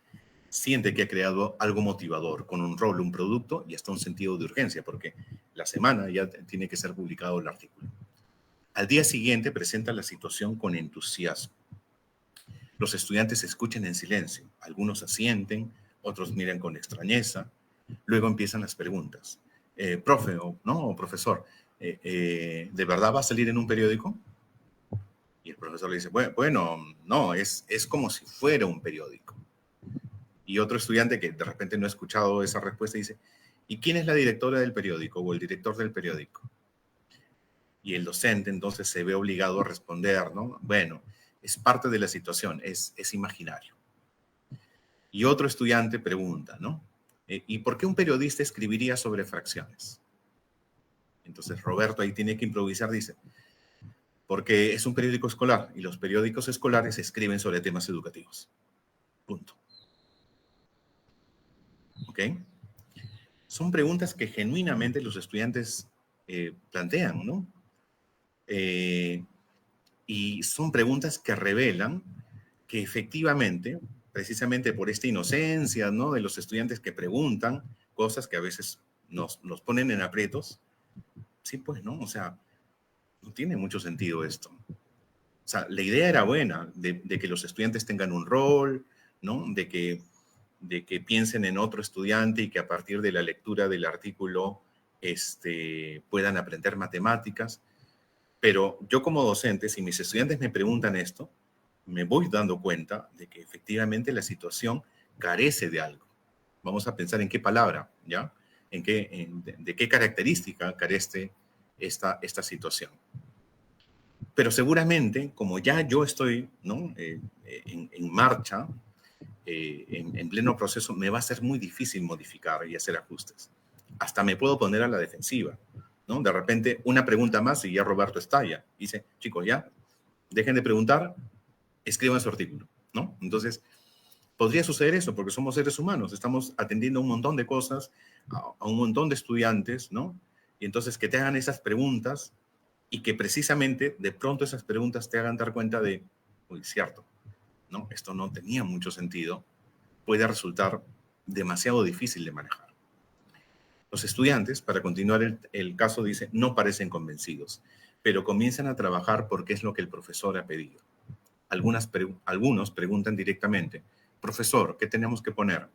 A: Siente que ha creado algo motivador, con un rol, un producto y hasta un sentido de urgencia, porque la semana ya tiene que ser publicado el artículo. Al día siguiente presenta la situación con entusiasmo. Los estudiantes escuchan en silencio, algunos asienten, otros miran con extrañeza, luego empiezan las preguntas. Profe, o profesor, ¿de verdad va a salir en un periódico? Y el profesor le dice, bueno, no, es como si fuera un periódico. Y otro estudiante que de repente no ha escuchado esa respuesta dice, ¿y quién es la directora del periódico o el director del periódico? Y el docente entonces se ve obligado a responder, ¿no? Bueno, es parte de la situación, es imaginario. Y otro estudiante pregunta, ¿no? ¿Y por qué un periodista escribiría sobre fracciones? Entonces Roberto ahí tiene que improvisar, dice, porque es un periódico escolar y los periódicos escolares escriben sobre temas educativos. Punto. ¿Ok? Son preguntas que genuinamente los estudiantes plantean, ¿no? Y son preguntas que revelan que efectivamente, precisamente por esta inocencia, ¿no? De los estudiantes que preguntan cosas que a veces nos ponen en aprietos, sí, pues, ¿no? O sea, no tiene mucho sentido esto. O sea, la idea era buena, de que los estudiantes tengan un rol, ¿no? De que piensen en otro estudiante y que a partir de la lectura del artículo puedan aprender matemáticas. Pero yo como docente, si mis estudiantes me preguntan esto, me voy dando cuenta de que efectivamente la situación carece de algo. Vamos a pensar en qué palabra, ¿ya? De qué característica carece esta situación. Pero seguramente, como ya yo estoy, ¿no? En marcha, en pleno proceso, me va a ser muy difícil modificar y hacer ajustes. Hasta me puedo poner a la defensiva, ¿no? De repente, una pregunta más y ya Roberto estalla. Dice, chicos, ya, dejen de preguntar, escriban su artículo, ¿no? Entonces, podría suceder eso porque somos seres humanos, estamos atendiendo a un montón de cosas, a un montón de estudiantes, ¿no? Y entonces que te hagan esas preguntas y que precisamente de pronto esas preguntas te hagan dar cuenta de, uy, cierto, ¿no? Esto no tenía mucho sentido, puede resultar demasiado difícil de manejar. Los estudiantes, para continuar el caso, dice, no parecen convencidos, pero comienzan a trabajar porque es lo que el profesor ha pedido. Algunos preguntan directamente, profesor, ¿qué tenemos que poner?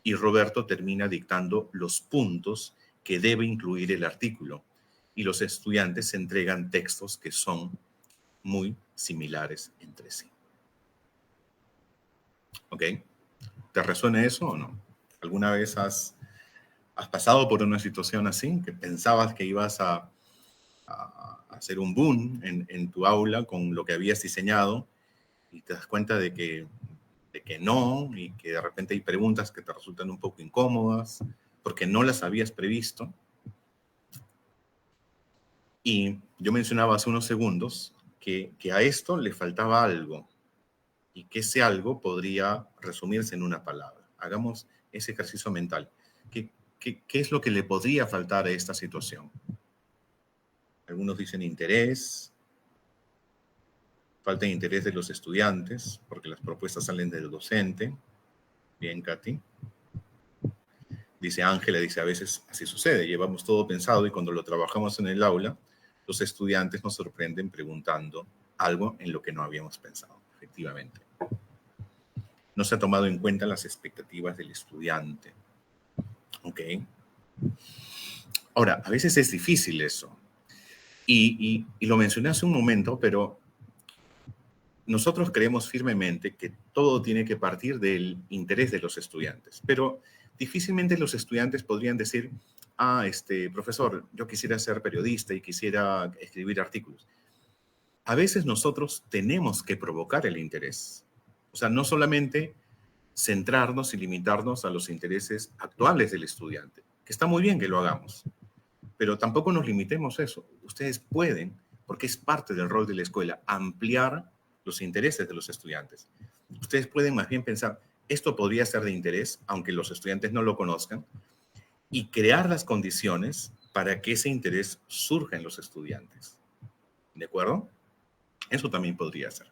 A: Y Roberto termina dictando los puntos que debe incluir el artículo. Y los estudiantes se entregan textos que son muy similares entre sí. ¿Ok? ¿Te resuena eso o no? ¿Alguna vez has pasado por una situación así, que pensabas que ibas a hacer un boom en tu aula con lo que habías diseñado y te das cuenta de que no, y que de repente hay preguntas que te resultan un poco incómodas porque no las habías previsto? Y yo mencionaba hace unos segundos que a esto le faltaba algo y que ese algo podría resumirse en una palabra. Hagamos ese ejercicio mental. ¿Qué es lo que le podría faltar a esta situación? Algunos dicen interés, falta de interés de los estudiantes, porque las propuestas salen del docente. Bien, Katy. Dice Ángela, dice, a veces así sucede, llevamos todo pensado y cuando lo trabajamos en el aula, los estudiantes nos sorprenden preguntando algo en lo que no habíamos pensado, efectivamente. No se ha tomado en cuenta las expectativas del estudiante. ¿Ok? Ahora, a veces es difícil eso. Y lo mencioné hace un momento, pero nosotros creemos firmemente que todo tiene que partir del interés de los estudiantes, pero difícilmente los estudiantes podrían decir, profesor, yo quisiera ser periodista y quisiera escribir artículos. A veces nosotros tenemos que provocar el interés. O sea, no solamente centrarnos y limitarnos a los intereses actuales del estudiante, que está muy bien que lo hagamos, pero tampoco nos limitemos a eso. Ustedes pueden, porque es parte del rol de la escuela, ampliar los intereses de los estudiantes. Ustedes pueden más bien pensar, esto podría ser de interés, aunque los estudiantes no lo conozcan, y crear las condiciones para que ese interés surja en los estudiantes. ¿De acuerdo? Eso también podría ser.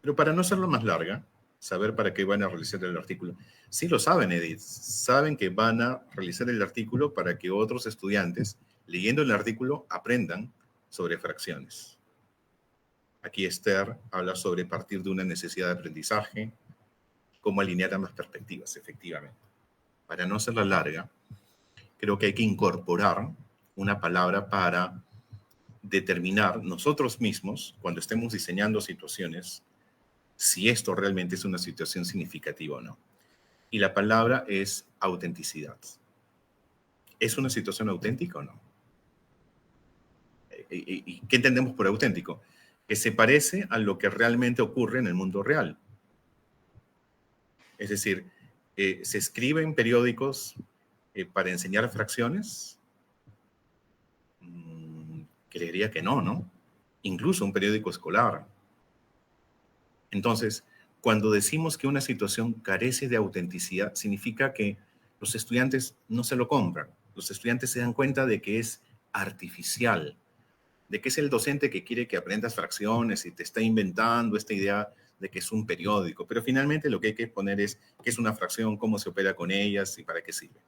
A: Pero para no hacerlo más larga, saber para qué van a realizar el artículo. Sí lo saben, Edith. Saben que van a realizar el artículo para que otros estudiantes, leyendo el artículo, aprendan sobre fracciones. Aquí Esther habla sobre partir de una necesidad de aprendizaje, cómo alinear ambas perspectivas, efectivamente. Para no hacerla larga, creo que hay que incorporar una palabra para determinar nosotros mismos, cuando estemos diseñando situaciones, si esto realmente es una situación significativa o no. Y la palabra es autenticidad. ¿Es una situación auténtica o no? ¿Y qué entendemos por auténtico? Que se parece a lo que realmente ocurre en el mundo real. Es decir, ¿se escribe en periódicos para enseñar fracciones? Creería que no, ¿no? Incluso un periódico escolar. Entonces, cuando decimos que una situación carece de autenticidad, significa que los estudiantes no se lo compran. Los estudiantes se dan cuenta de que es artificial, de que es el docente que quiere que aprendas fracciones y te está inventando esta idea de que es un periódico. Pero finalmente lo que hay que poner es qué es una fracción, cómo se opera con ellas y para qué sirve.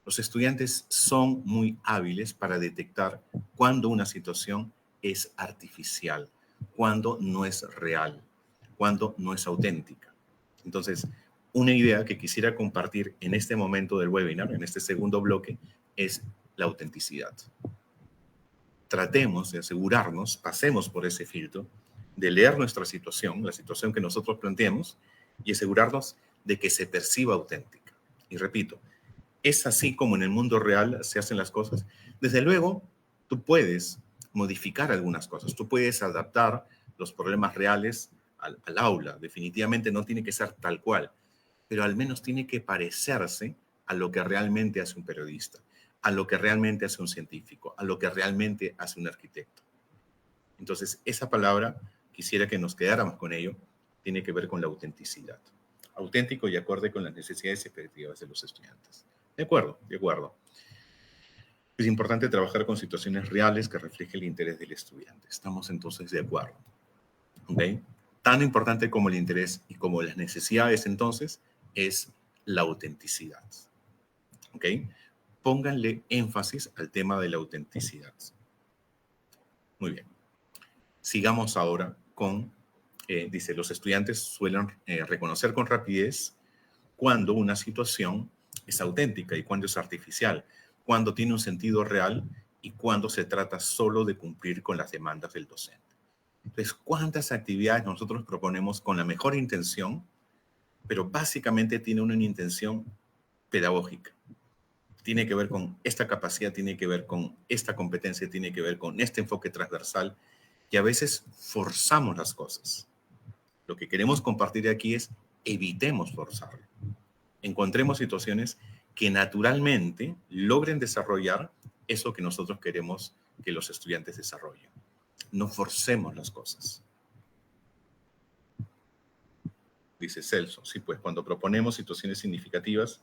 A: Los estudiantes son muy hábiles para detectar cuando una situación es artificial, cuando no es real, cuando no es auténtica. Entonces, una idea que quisiera compartir en este momento del webinar, en este segundo bloque, es la autenticidad. Tratemos de asegurarnos, pasemos por ese filtro, de leer nuestra situación, la situación que nosotros planteemos, y asegurarnos de que se perciba auténtica. Y repito, ¿es así como en el mundo real se hacen las cosas? Desde luego, tú puedes modificar algunas cosas, tú puedes adaptar los problemas reales al aula. Definitivamente no tiene que ser tal cual, pero al menos tiene que parecerse a lo que realmente hace un periodista, a lo que realmente hace un científico, a lo que realmente hace un arquitecto. Entonces, esa palabra, quisiera que nos quedáramos con ello, tiene que ver con la autenticidad. Auténtico y acorde con las necesidades y expectativas de los estudiantes. De acuerdo, de acuerdo. Es importante trabajar con situaciones reales que reflejen el interés del estudiante. Estamos entonces de acuerdo. ¿Ok? Tan importante como el interés y como las necesidades entonces es la autenticidad. ¿Ok? Pónganle énfasis al tema de la autenticidad. Muy bien. Sigamos ahora con, dice, los estudiantes suelen reconocer con rapidez cuando una situación es auténtica y cuando es artificial, cuando tiene un sentido real y cuando se trata solo de cumplir con las demandas del docente. Entonces, ¿cuántas actividades nosotros proponemos con la mejor intención, pero básicamente tiene una intención pedagógica? Tiene que ver con esta capacidad, tiene que ver con esta competencia, tiene que ver con este enfoque transversal, y a veces forzamos las cosas. Lo que queremos compartir aquí es evitemos forzarlo. Encontremos situaciones que naturalmente logren desarrollar eso que nosotros queremos que los estudiantes desarrollen. No forcemos las cosas. Dice Celso, sí, pues cuando proponemos situaciones significativas,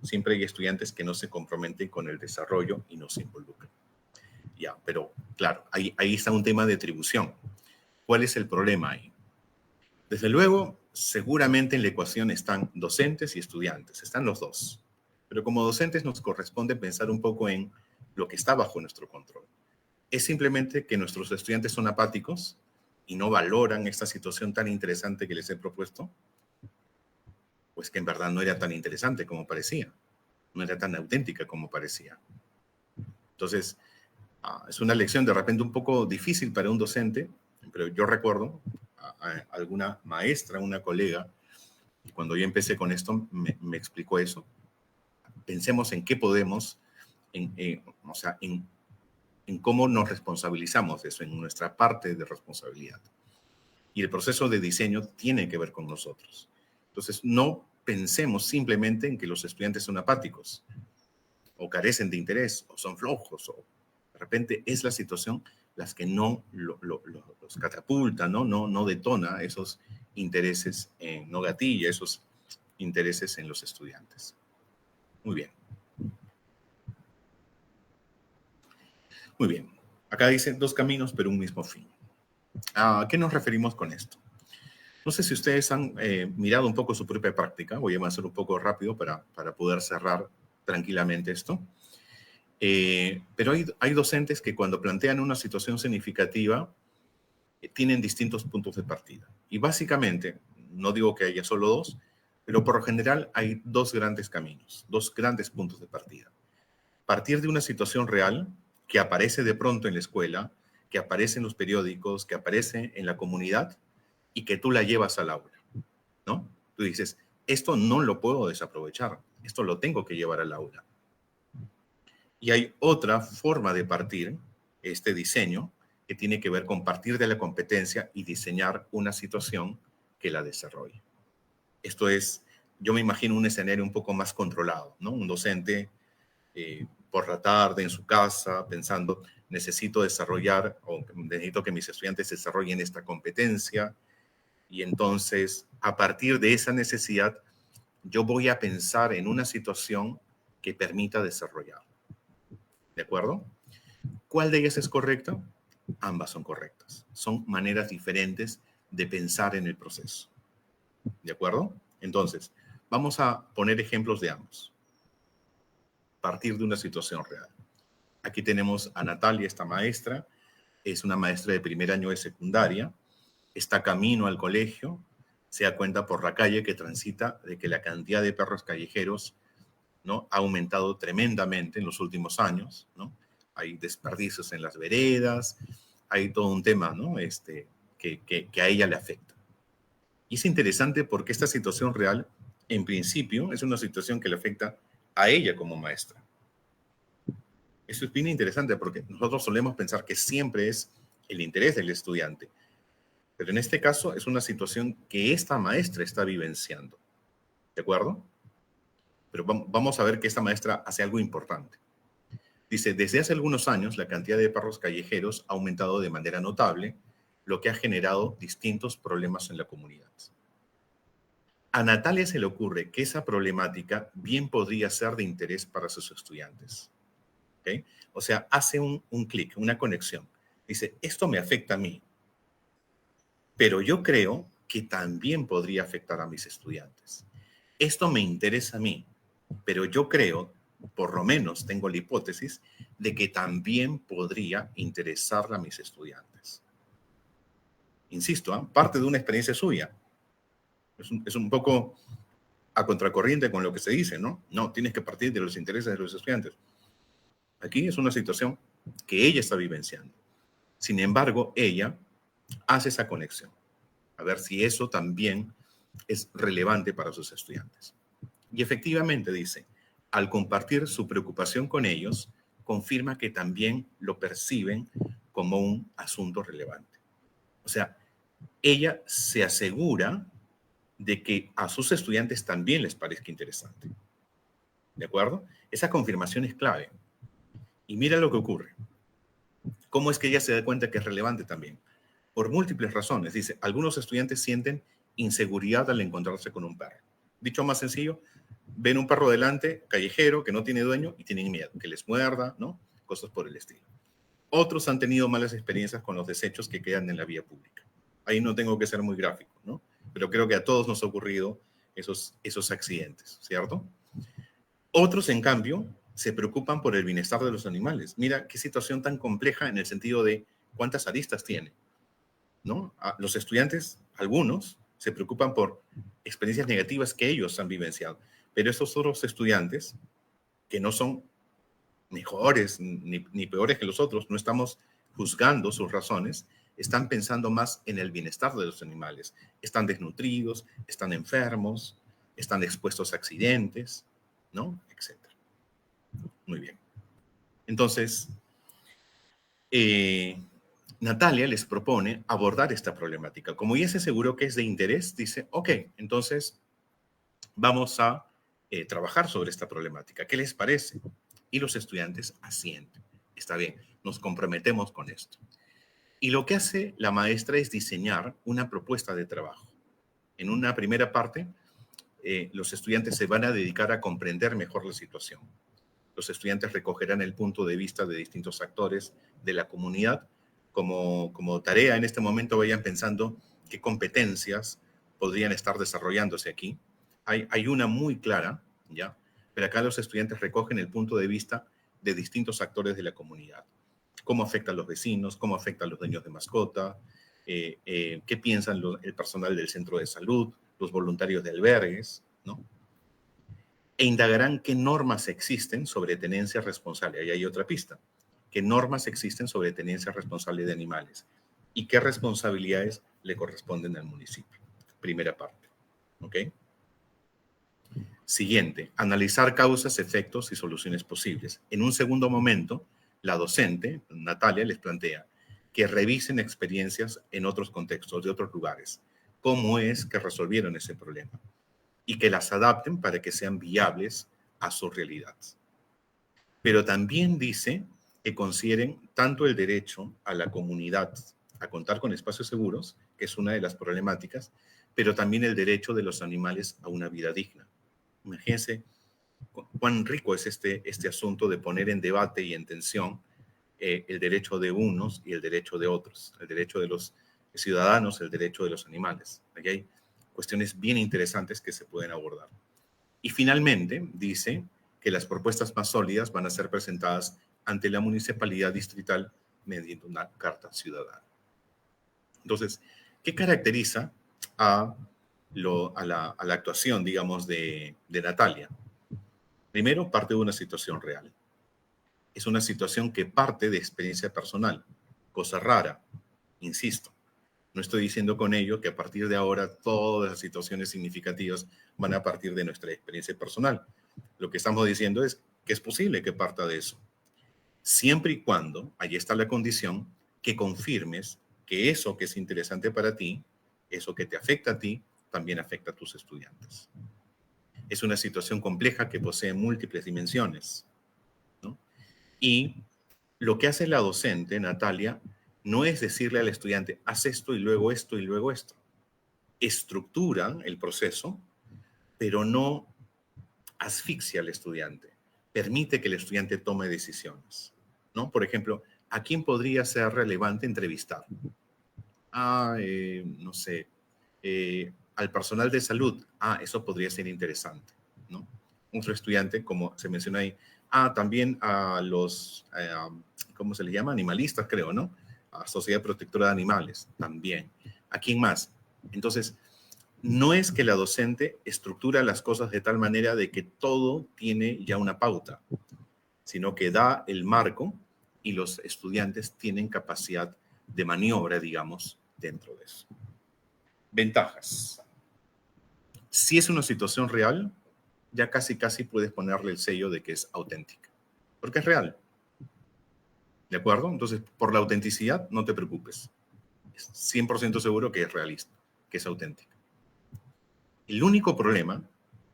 A: siempre hay estudiantes que no se comprometen con el desarrollo y no se involucran. Ya, pero claro, ahí está un tema de atribución. ¿Cuál es el problema ahí? Desde luego, seguramente en la ecuación están docentes y estudiantes, están los dos. Pero como docentes nos corresponde pensar un poco en lo que está bajo nuestro control. ¿Es simplemente que nuestros estudiantes son apáticos y no valoran esta situación tan interesante que les he propuesto? Pues que en verdad no era tan interesante como parecía, no era tan auténtica como parecía. Entonces, es una lección de repente un poco difícil para un docente, pero yo recuerdo a alguna maestra, una colega, y cuando yo empecé con esto me explicó eso. Pensemos en qué podemos, o sea, en cómo nos responsabilizamos de eso, en nuestra parte de responsabilidad. Y el proceso de diseño tiene que ver con nosotros. Entonces, no pensemos simplemente en que los estudiantes son apáticos, o carecen de interés, o son flojos, o de repente es la situación las que no los catapulta, no detona esos intereses, no gatilla esos intereses en los estudiantes. Muy bien. Muy bien. Acá dice dos caminos, pero un mismo fin. ¿A qué nos referimos con esto? No sé si ustedes han mirado un poco su propia práctica. Voy a avanzar un poco rápido para poder cerrar tranquilamente esto. Pero hay docentes que cuando plantean una situación significativa tienen distintos puntos de partida. Y básicamente, no digo que haya solo dos, pero por lo general hay dos grandes caminos, dos grandes puntos de partida. Partir de una situación real que aparece de pronto en la escuela, que aparece en los periódicos, que aparece en la comunidad y que tú la llevas al aula, ¿no? Tú dices, esto no lo puedo desaprovechar, esto lo tengo que llevar al aula. Y hay otra forma de partir este diseño que tiene que ver con partir de la competencia y diseñar una situación que la desarrolle. Esto es, yo me imagino un escenario un poco más controlado, ¿no? Un docente por la tarde en su casa pensando, necesito desarrollar o necesito que mis estudiantes desarrollen esta competencia y entonces a partir de esa necesidad yo voy a pensar en una situación que permita desarrollar. ¿De acuerdo? ¿Cuál de ellas es correcta? Ambas son correctas. Son maneras diferentes de pensar en el proceso. ¿De acuerdo? Entonces, vamos a poner ejemplos de ambos. Partir de una situación real. Aquí tenemos a Natalia, esta maestra. Es una maestra de primer año de secundaria. Está camino al colegio. Se da cuenta por la calle que transita de que la cantidad de perros callejeros, ¿no?, ha aumentado tremendamente en los últimos años, ¿no? Hay desperdicios en las veredas, hay todo un tema, ¿no? Que a ella le afecta. Y es interesante porque esta situación real, en principio, es una situación que le afecta a ella como maestra. Eso es bien interesante porque nosotros solemos pensar que siempre es el interés del estudiante. Pero en este caso es una situación que esta maestra está vivenciando. ¿De acuerdo? Pero vamos a ver que esta maestra hace algo importante. Dice, desde hace algunos años la cantidad de perros callejeros ha aumentado de manera notable, lo que ha generado distintos problemas en la comunidad. A Natalia se le ocurre que esa problemática bien podría ser de interés para sus estudiantes. ¿Okay? O sea, hace un clic, una conexión. Dice, esto me afecta a mí, pero yo creo que también podría afectar a mis estudiantes. Esto me interesa a mí, pero yo creo, por lo menos tengo la hipótesis, de que también podría interesar a mis estudiantes. Insisto, ¿eh? Parte de una experiencia suya. Es un poco a contracorriente con lo que se dice, ¿no? No, tienes que partir de los intereses de los estudiantes. Aquí es una situación que ella está vivenciando. Sin embargo, ella hace esa conexión. A ver si eso también es relevante para sus estudiantes. Y efectivamente dice, al compartir su preocupación con ellos, confirma que también lo perciben como un asunto relevante. O sea, ella se asegura de que a sus estudiantes también les parezca interesante. ¿De acuerdo? Esa confirmación es clave. Y mira lo que ocurre. ¿Cómo es que ella se da cuenta que es relevante también? Por múltiples razones. Dice, algunos estudiantes sienten inseguridad al encontrarse con un perro. Dicho más sencillo, ven un perro delante, callejero, que no tiene dueño y tienen miedo, que les muerda, ¿no? Cosas por el estilo. Otros han tenido malas experiencias con los desechos que quedan en la vía pública. Ahí no tengo que ser muy gráfico, ¿no? Pero creo que a todos nos ha ocurrido esos accidentes, ¿cierto? Otros, en cambio, se preocupan por el bienestar de los animales. Mira qué situación tan compleja en el sentido de cuántas aristas tiene, ¿no? Los estudiantes, algunos, se preocupan por experiencias negativas que ellos han vivenciado, pero estos otros estudiantes, que no son mejores ni peores que los otros, no estamos juzgando sus razones, están pensando más en el bienestar de los animales. Están desnutridos, están enfermos, están expuestos a accidentes, ¿no? Etcétera. Muy bien. Entonces, Natalia les propone abordar esta problemática. Como ya se aseguró que es de interés, dice, ok, entonces vamos a trabajar sobre esta problemática. ¿Qué les parece? Y los estudiantes asienten. Está bien, nos comprometemos con esto. Y lo que hace la maestra es diseñar una propuesta de trabajo. En una primera parte, los estudiantes se van a dedicar a comprender mejor la situación. Los estudiantes recogerán el punto de vista de distintos actores de la comunidad. Como tarea en este momento vayan pensando qué competencias podrían estar desarrollándose aquí. Hay una muy clara, ¿ya? Pero acá los estudiantes recogen el punto de vista de distintos actores de la comunidad. Cómo afecta a los vecinos, cómo afecta a los dueños de mascota, qué piensan el personal del centro de salud, los voluntarios de albergues, ¿no? E indagarán qué normas existen sobre tenencia responsable. Ahí hay otra pista. ¿Qué normas existen sobre tenencia responsable de animales? ¿Y qué responsabilidades le corresponden al municipio? Primera parte. ¿Ok? Siguiente, analizar causas, efectos y soluciones posibles. En un segundo momento, la docente, Natalia, les plantea que revisen experiencias en otros contextos, de otros lugares. ¿Cómo es que resolvieron ese problema? Y que las adapten para que sean viables a su realidad. Pero también dice que consideren tanto el derecho a la comunidad a contar con espacios seguros, que es una de las problemáticas, pero también el derecho de los animales a una vida digna. Imagínense cuán rico es este asunto de poner en debate y en tensión el derecho de unos y el derecho de otros, el derecho de los ciudadanos, el derecho de los animales. Aquí hay cuestiones bien interesantes que se pueden abordar. Y finalmente dice que las propuestas más sólidas van a ser presentadas ante la municipalidad distrital mediante una carta ciudadana. Entonces, ¿qué caracteriza a la actuación, digamos, de Natalia? Primero, parte de una situación real. Es una situación que parte de experiencia personal, cosa rara, insisto. No estoy diciendo con ello que a partir de ahora todas las situaciones significativas van a partir de nuestra experiencia personal. Lo que estamos diciendo es que es posible que parta de eso, siempre y cuando, ahí está la condición, que confirmes que eso que es interesante para ti, eso que te afecta a ti, también afecta a tus estudiantes. Es una situación compleja que posee múltiples dimensiones, ¿no? Y lo que hace la docente, Natalia, no es decirle al estudiante, haz esto y luego esto y luego esto. Estructura el proceso, pero no asfixia al estudiante. Permite que el estudiante tome decisiones, ¿no? Por ejemplo, ¿a quién podría ser relevante entrevistar? No sé, al personal de salud. Eso podría ser interesante, ¿no? Otro estudiante, como se menciona ahí, también a los, ¿cómo se les llama? Animalistas, creo, ¿no? A Sociedad Protectora de Animales, también. ¿A quién más? Entonces, no es que la docente estructura las cosas de tal manera de que todo tiene ya una pauta, sino que da el marco y los estudiantes tienen capacidad de maniobra, digamos, dentro de eso. Ventajas. Si es una situación real, ya casi puedes ponerle el sello de que es auténtica, porque es real. ¿De acuerdo? Entonces, por la autenticidad, no te preocupes. Es 100% seguro que es realista, que es auténtica. El único problema,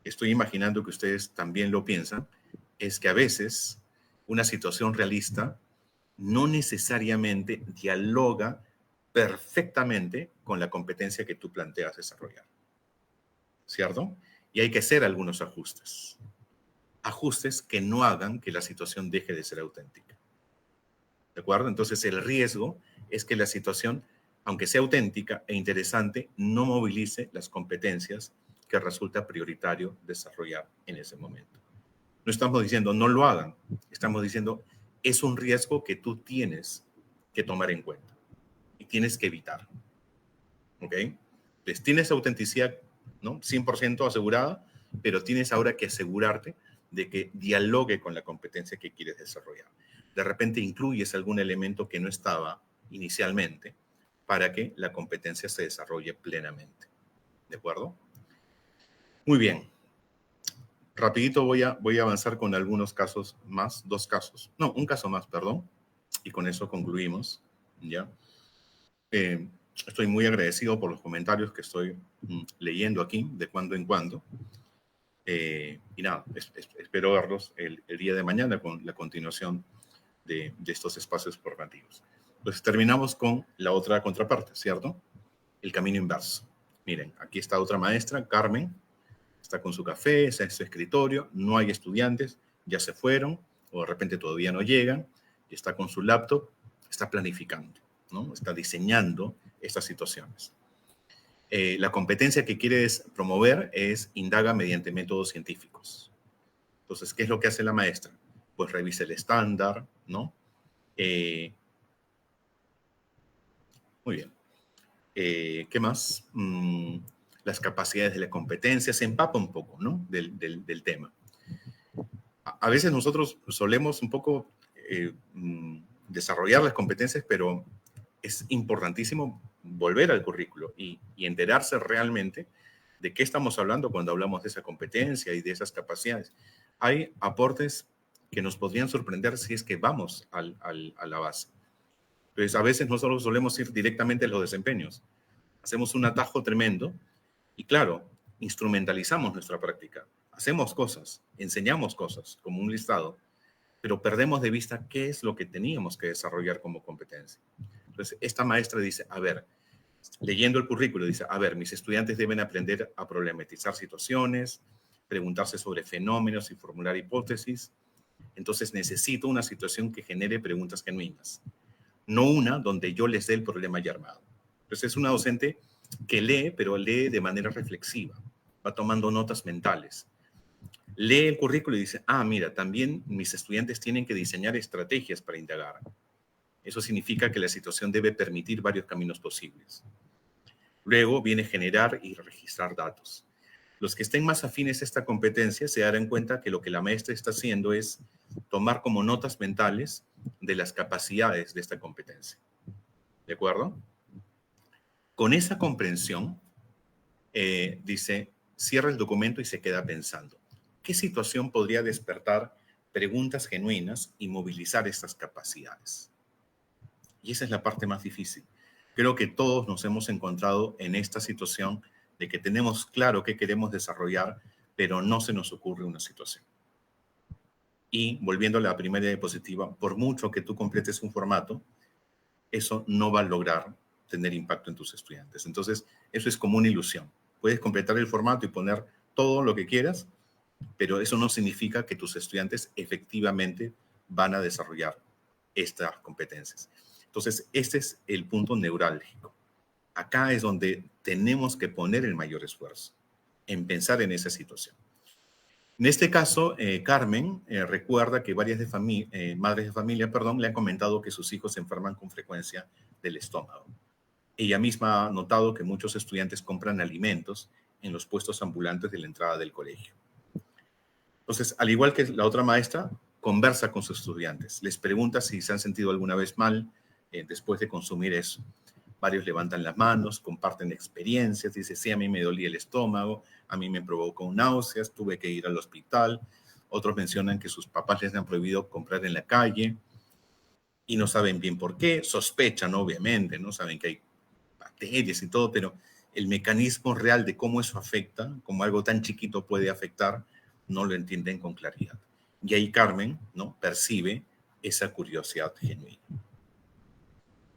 A: estoy imaginando que ustedes también lo piensan, es que a veces una situación realista no necesariamente dialoga perfectamente con la competencia que tú planteas desarrollar, ¿cierto? Y hay que hacer algunos ajustes. Ajustes que no hagan que la situación deje de ser auténtica. ¿De acuerdo? Entonces el riesgo es que la situación, aunque sea auténtica e interesante, no movilice las competencias que resulta prioritario desarrollar en ese momento. No estamos diciendo no lo hagan, estamos diciendo es un riesgo que tú tienes que tomar en cuenta y tienes que evitar. ¿Ok? Entonces tienes autenticidad, ¿no? 100% asegurada, pero tienes ahora que asegurarte de que dialogue con la competencia que quieres desarrollar. De repente incluyes algún elemento que no estaba inicialmente para que la competencia se desarrolle plenamente. ¿De acuerdo? Muy bien. Rapidito voy a avanzar con algunos casos más, dos casos. No, un caso más, perdón. Y con eso concluimos. ¿Ya? Estoy muy agradecido por los comentarios que estoy leyendo aquí de cuando en cuando. Y nada, espero verlos el día de mañana con la continuación de estos espacios formativos. Pues terminamos con la otra contraparte, ¿cierto? El camino inverso. Miren, aquí está otra maestra, Carmen, está con su café, está en su escritorio, no hay estudiantes, ya se fueron, o de repente todavía no llegan, y está con su laptop, está planificando, ¿no? Está diseñando estas situaciones. La competencia que quieres promover es indaga mediante métodos científicos. Entonces, ¿qué es lo que hace la maestra? Pues revisa el estándar, ¿no? Muy bien. ¿Qué más? Las capacidades de la competencia, se empapa un poco, ¿no? Del tema. A veces nosotros solemos un poco desarrollar las competencias, pero es importantísimo volver al currículo y enterarse realmente de qué estamos hablando cuando hablamos de esa competencia y de esas capacidades. Hay aportes que nos podrían sorprender si es que vamos a la base. Entonces, a veces nosotros solemos ir directamente a los desempeños. Hacemos un atajo tremendo y, claro, instrumentalizamos nuestra práctica. Hacemos cosas, enseñamos cosas, como un listado, pero perdemos de vista qué es lo que teníamos que desarrollar como competencia. Entonces, esta maestra dice, a ver, leyendo el currículo, dice, a ver, mis estudiantes deben aprender a problematizar situaciones, preguntarse sobre fenómenos y formular hipótesis. Entonces, necesito una situación que genere preguntas genuinas, no una donde yo les dé el problema ya armado. Entonces, es una docente que lee, pero lee de manera reflexiva, va tomando notas mentales. Lee el currículo y dice, mira, también mis estudiantes tienen que diseñar estrategias para indagar. Eso significa que la situación debe permitir varios caminos posibles. Luego viene generar y registrar datos. Los que estén más afines a esta competencia se darán cuenta que lo que la maestra está haciendo es tomar como notas mentales de las capacidades de esta competencia. ¿De acuerdo? Con esa comprensión, dice, cierra el documento y se queda pensando. ¿Qué situación podría despertar preguntas genuinas y movilizar estas capacidades? Y esa es la parte más difícil. Creo que todos nos hemos encontrado en esta situación de que tenemos claro qué queremos desarrollar, pero no se nos ocurre una situación. Y volviendo a la primera diapositiva, por mucho que tú completes un formato, eso no va a lograr tener impacto en tus estudiantes. Entonces, eso es como una ilusión. Puedes completar el formato y poner todo lo que quieras, pero eso no significa que tus estudiantes efectivamente van a desarrollar estas competencias. Entonces, este es el punto neurálgico. Acá es donde tenemos que poner el mayor esfuerzo, en pensar en esa situación. En este caso, Carmen recuerda que varias madres de familia, le han comentado que sus hijos se enferman con frecuencia del estómago. Ella misma ha notado que muchos estudiantes compran alimentos en los puestos ambulantes de la entrada del colegio. Entonces, al igual que la otra maestra, conversa con sus estudiantes, les pregunta si se han sentido alguna vez mal después de consumir eso. Varios levantan las manos, comparten experiencias, dice, sí, a mí me dolía el estómago, a mí me provocó náuseas, tuve que ir al hospital. Otros mencionan que sus papás les han prohibido comprar en la calle y no saben bien por qué, sospechan obviamente, no saben que hay bacterias y todo, pero el mecanismo real de cómo eso afecta, como algo tan chiquito puede afectar, no lo entienden con claridad. Y ahí Carmen, ¿no?, percibe esa curiosidad genuina.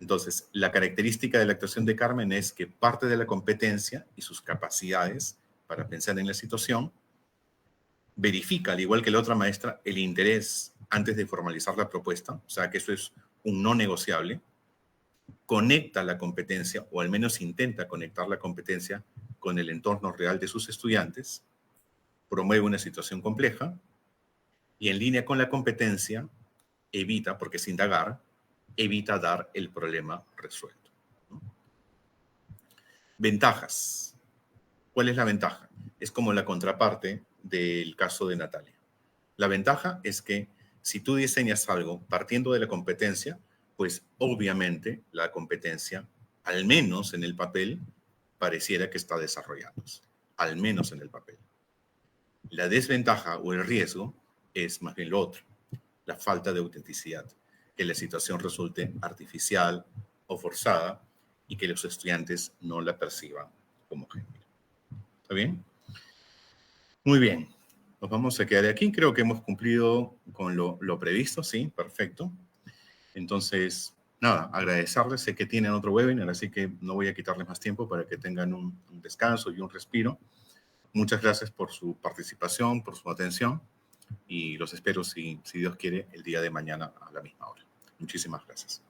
A: Entonces, la característica de la actuación de Carmen es que parte de la competencia y sus capacidades para pensar en la situación, verifica, al igual que la otra maestra, el interés antes de formalizar la propuesta, o sea que eso es un no negociable, conecta la competencia, o al menos intenta conectar la competencia con el entorno real de sus estudiantes, promueve una situación compleja y en línea con la competencia evita, porque es indagar, evita dar el problema resuelto, ¿no? Ventajas. ¿Cuál es la ventaja? Es como la contraparte del caso de Natalia. La ventaja es que si tú diseñas algo partiendo de la competencia, pues obviamente la competencia, al menos en el papel, pareciera que está desarrollándose, al menos en el papel. La desventaja o el riesgo es más bien lo otro, la falta de autenticidad, que la situación resulte artificial o forzada y que los estudiantes no la perciban como genuina. ¿Está bien? Muy bien. Nos vamos a quedar aquí. Creo que hemos cumplido con lo previsto, sí, perfecto. Entonces, nada, agradecerles. Sé que tienen otro webinar, así que no voy a quitarles más tiempo para que tengan un descanso y un respiro. Muchas gracias por su participación, por su atención y los espero, si Dios quiere, el día de mañana a la misma hora. Muchísimas gracias.